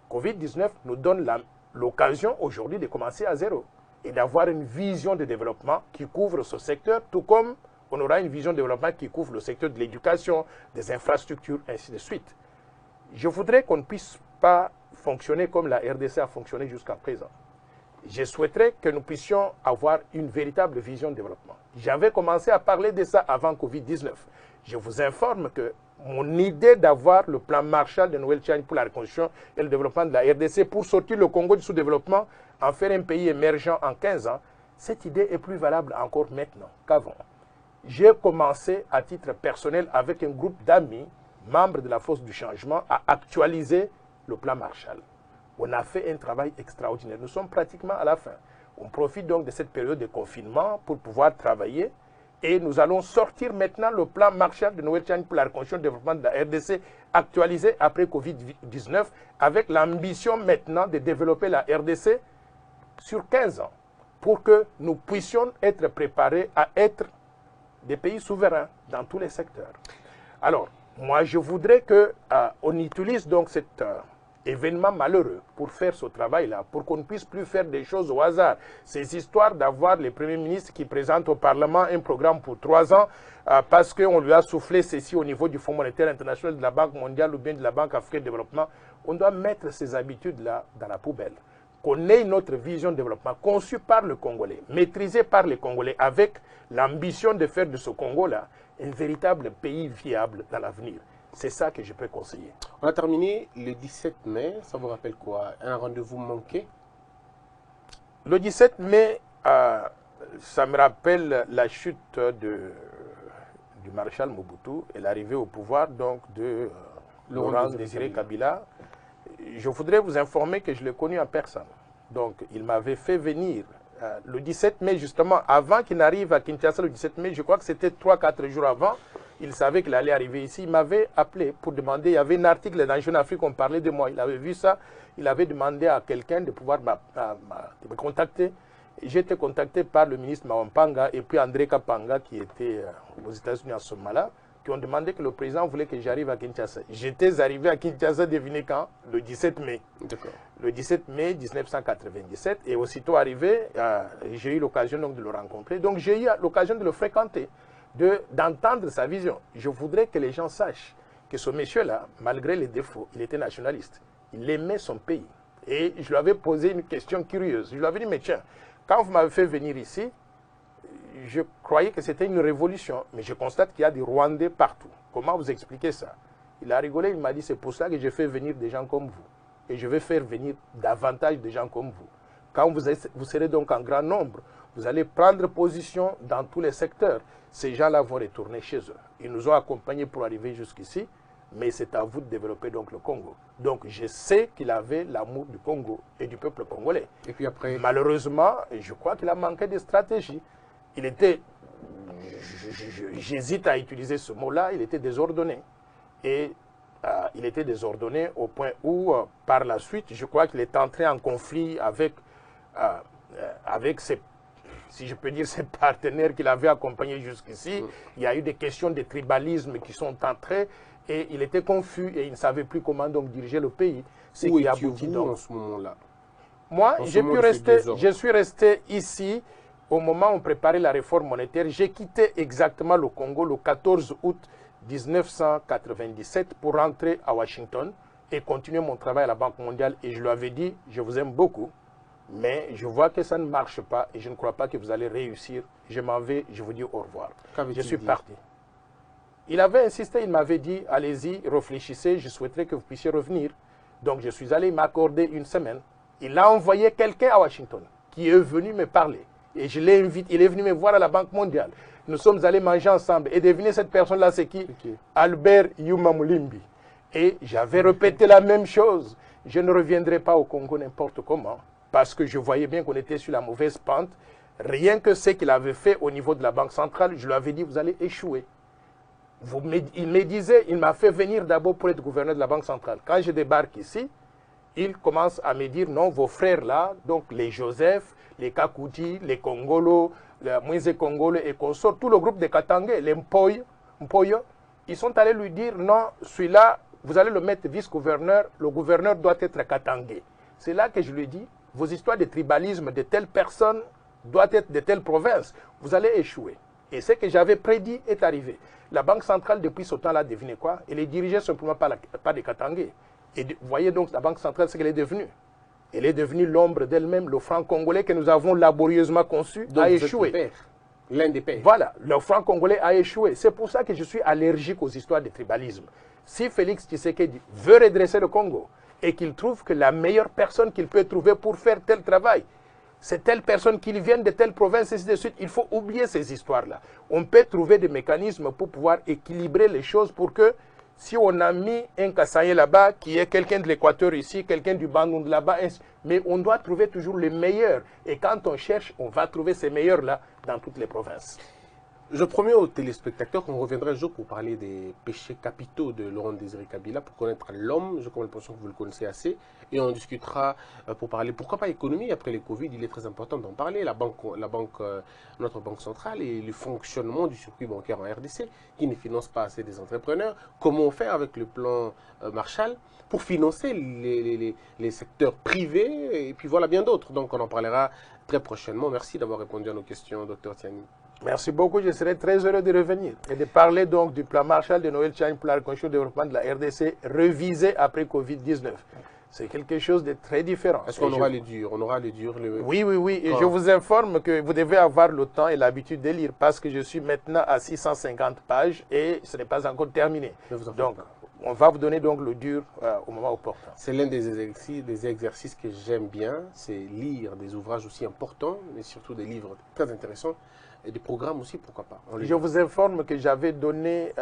B: Covid-19 nous donne l'occasion aujourd'hui de commencer à zéro et d'avoir une vision de développement qui couvre ce secteur, tout comme on aura une vision de développement qui couvre le secteur de l'éducation, des infrastructures, ainsi de suite. Je voudrais qu'on ne puisse pas fonctionner comme la RDC a fonctionné jusqu'à présent. Je souhaiterais que nous puissions avoir une véritable vision de développement. J'avais commencé à parler de ça avant Covid-19. Je vous informe que mon idée d'avoir le plan Marshall de Noël Tchani pour la reconstruction et le développement de la RDC pour sortir le Congo du sous-développement, en faire un pays émergent en 15 ans, cette idée est plus valable encore maintenant qu'avant. J'ai commencé à titre personnel avec un groupe d'amis, membres de la Force du Changement, à actualiser le plan Marshall. On a fait un travail extraordinaire. Nous sommes pratiquement à la fin. On profite donc de cette période de confinement pour pouvoir travailler. Et nous allons sortir maintenant le plan Marshall de Noël Tchani pour la reconstruction et le développement de la RDC actualisé après Covid-19 avec l'ambition maintenant de développer la RDC sur 15 ans pour que nous puissions être préparés à être des pays souverains dans tous les secteurs. Alors, moi, je voudrais qu'on utilise donc cet événement malheureux pour faire ce travail-là, pour qu'on ne puisse plus faire des choses au hasard. Ces histoires d'avoir les premiers ministres qui présentent au Parlement un programme pour 3 ans parce qu'on lui a soufflé ceci au niveau du Fonds monétaire international, de la Banque mondiale ou bien de la Banque africaine de développement, on doit mettre ces habitudes-là dans la poubelle. Qu'on ait notre vision de développement conçue par le Congolais, maîtrisée par les Congolais, avec l'ambition de faire de ce Congo-là un véritable pays viable dans l'avenir. C'est ça que je peux conseiller.
A: On a terminé le 17 mai, ça vous rappelle quoi? Un rendez-vous manqué?
B: Le 17 mai, ça me rappelle la chute du maréchal Mobutu et l'arrivée au pouvoir donc de Laurent Désiré Kabila. Je voudrais vous informer que je l'ai connu en personne. Donc, il m'avait fait venir le 17 mai, justement, avant qu'il n'arrive à Kinshasa le 17 mai, je crois que c'était 3-4 jours avant, il savait qu'il allait arriver ici. Il m'avait appelé pour demander, il y avait un article dans Jeune Afrique, on parlait de moi, il avait vu ça, il avait demandé à quelqu'un de pouvoir me contacter. J'ai été contacté par le ministre Mawampanga et puis André Kapanga qui était aux États-Unis à ce moment-là, qui ont demandé que le président voulait que j'arrive à Kinshasa. J'étais arrivé à Kinshasa, devinez quand? Le 17 mai. Le 17 mai 1997. Et aussitôt arrivé, j'ai eu l'occasion de le rencontrer. Donc j'ai eu l'occasion de le fréquenter, d'entendre sa vision. Je voudrais que les gens sachent que ce monsieur-là, malgré les défauts, il était nationaliste. Il aimait son pays. Et je lui avais posé une question curieuse. Je lui avais dit, mais tiens, quand vous m'avez fait venir ici, je croyais que c'était une révolution, mais je constate qu'il y a des Rwandais partout. Comment vous expliquez ça? Il a rigolé, il m'a dit, c'est pour ça que je fais venir des gens comme vous. Et je vais faire venir davantage de gens comme vous. Quand vous serez donc en grand nombre, vous allez prendre position dans tous les secteurs. Ces gens-là vont retourner chez eux. Ils nous ont accompagnés pour arriver jusqu'ici, mais c'est à vous de développer donc le Congo. Donc je sais qu'il avait l'amour du Congo et du peuple congolais.
A: Et puis après...
B: Malheureusement, je crois qu'il a manqué de stratégie. Il était, j'hésite à utiliser ce mot-là, il était désordonné. Et il était désordonné au point où, par la suite, je crois qu'il est entré en conflit avec ses, si je peux dire, ses partenaires qu'il avait accompagnés jusqu'ici. Il y a eu des questions de tribalisme qui sont entrées et il était confus et il ne savait plus comment donc diriger le pays.
A: Où étiez-vous donc en ce moment-là?
B: Moi, je suis resté ici. Au moment où on préparait la réforme monétaire, j'ai quitté exactement le Congo le 14 août 1997 pour rentrer à Washington et continuer mon travail à la Banque mondiale. Et je lui avais dit, je vous aime beaucoup, mais je vois que ça ne marche pas et je ne crois pas que vous allez réussir. Je m'en vais, je vous dis au revoir. Je suis parti. Il avait insisté, il m'avait dit, allez-y, réfléchissez, je souhaiterais que vous puissiez revenir. Donc je suis allé, il m'a accordé une semaine. Il a envoyé quelqu'un à Washington qui est venu me parler. Et je l'ai invité, il est venu me voir à la Banque mondiale. Nous sommes allés manger ensemble. Et devinez cette personne-là, c'est qui? Albert Yuma Mulimbi. Et j'avais répété la même chose. Je ne reviendrai pas au Congo n'importe comment, parce que je voyais bien qu'on était sur la mauvaise pente. Rien que ce qu'il avait fait au niveau de la Banque centrale, je lui avais dit, vous allez échouer. Il me disait, il m'a fait venir d'abord pour être gouverneur de la Banque centrale. Quand je débarque ici, il commence à me dire, non, vos frères là, donc les Joseph, les Kakouti, les Congolo, les Moïse Congolo et consorts, tout le groupe de Katangé, les Mpoyo, ils sont allés lui dire, non, celui-là, vous allez le mettre vice-gouverneur, le gouverneur doit être Katangé. C'est là que je lui dis, vos histoires de tribalisme de telle personne doivent être de telle province, vous allez échouer. Et ce que j'avais prédit est arrivé. La Banque centrale, depuis ce temps-là, devinez quoi? Elle est dirigée simplement par des Katangé. Et vous voyez donc la Banque centrale, ce qu'elle est devenue. Elle est devenue l'ombre d'elle-même. Le franc congolais que nous avons laborieusement conçu a échoué.
A: L'un des pères.
B: Voilà, le franc congolais a échoué. C'est pour ça que je suis allergique aux histoires de tribalisme. Si Félix Tshisekedi veut redresser le Congo et qu'il trouve que la meilleure personne qu'il peut trouver pour faire tel travail, c'est telle personne qui vient de telle province, et ainsi de suite, il faut oublier ces histoires-là. On peut trouver des mécanismes pour pouvoir équilibrer les choses pour que si on a mis un Kassaye là-bas, qui est quelqu'un de l'Équateur ici, quelqu'un du Bandung là-bas, mais on doit trouver toujours les meilleurs. Et quand on cherche, on va trouver ces meilleurs-là dans toutes les provinces.
A: Je promets aux téléspectateurs qu'on reviendra un jour pour parler des péchés capitaux de Laurent Désiré Kabila, pour connaître l'homme. J'ai comme l'impression que vous le connaissez assez. Et on discutera pour parler, pourquoi pas économie, après les Covid, il est très important d'en parler. Notre banque centrale et le fonctionnement du circuit bancaire en RDC, qui ne finance pas assez des entrepreneurs. Comment faire avec le plan Marshall pour financer les secteurs privés, et puis voilà bien d'autres. Donc on en parlera très prochainement. Merci d'avoir répondu à nos questions, Dr Tiani.
B: Merci beaucoup, je serai très heureux de revenir et de parler donc du plan Marshall de Noël Chang pour la reconstruction et le développement de la RDC révisé après Covid-19. C'est quelque chose de très différent.
A: Est-ce qu'on aura les durs? On aura les durs.
B: Oui, oui, oui. Et je vous informe que vous devez avoir le temps et l'habitude de lire parce que je suis maintenant à 650 pages et ce n'est pas encore terminé. Donc, on va vous donner donc le dur au moment opportun.
A: C'est l'un des exercices que j'aime bien, c'est lire des ouvrages aussi importants, mais surtout des livres très intéressants. Et des programmes aussi, pourquoi pas.
B: Je vous informe que j'avais donné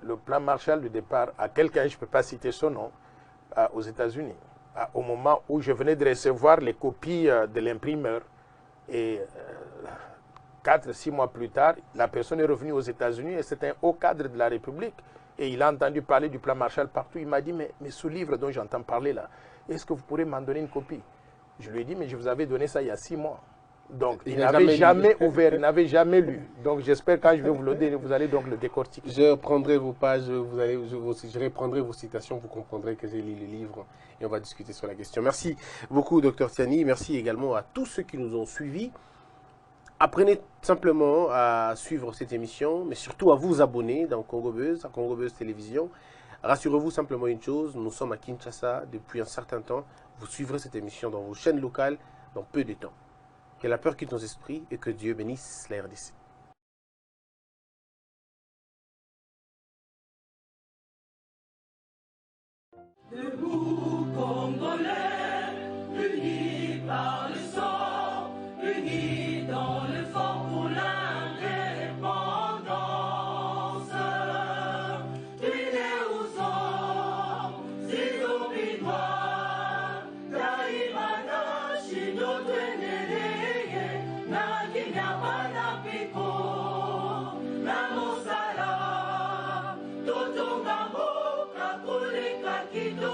B: le plan Marshall du départ à quelqu'un, je ne peux pas citer son nom, aux États-Unis, au moment où je venais de recevoir les copies de l'imprimeur. Et 4-6 mois plus tard, la personne est revenue aux États-Unis et c'est un haut cadre de la République. Et il a entendu parler du plan Marshall partout. Il m'a dit, mais ce livre dont j'entends parler là, est-ce que vous pourrez m'en donner une copie? Je lui ai dit, mais je vous avais donné ça il y a 6 mois. Donc, il n'avait jamais ouvert, il n'avait jamais lu. Donc, j'espère quand je vais vous le donner, vous allez donc le décortiquer.
A: Je prendrai vos pages, je reprendrai vos citations, vous comprendrez que j'ai lu le livre et on va discuter sur la question. Merci beaucoup, Dr Tiani. Merci également à tous ceux qui nous ont suivis. Apprenez simplement à suivre cette émission, mais surtout à vous abonner dans Congo Buzz, à Congo Buzz Télévision. Rassurez-vous simplement une chose, nous sommes à Kinshasa depuis un certain temps. Vous suivrez cette émission dans vos chaînes locales dans peu de temps. Que la peur quitte nos esprits et que Dieu bénisse la RDC.
C: Debout Congolais, unis par le sang, unis dans l'effort pour l'indépendance. Unis aux hommes, si l'obinois, Taïmana, Chino, Kido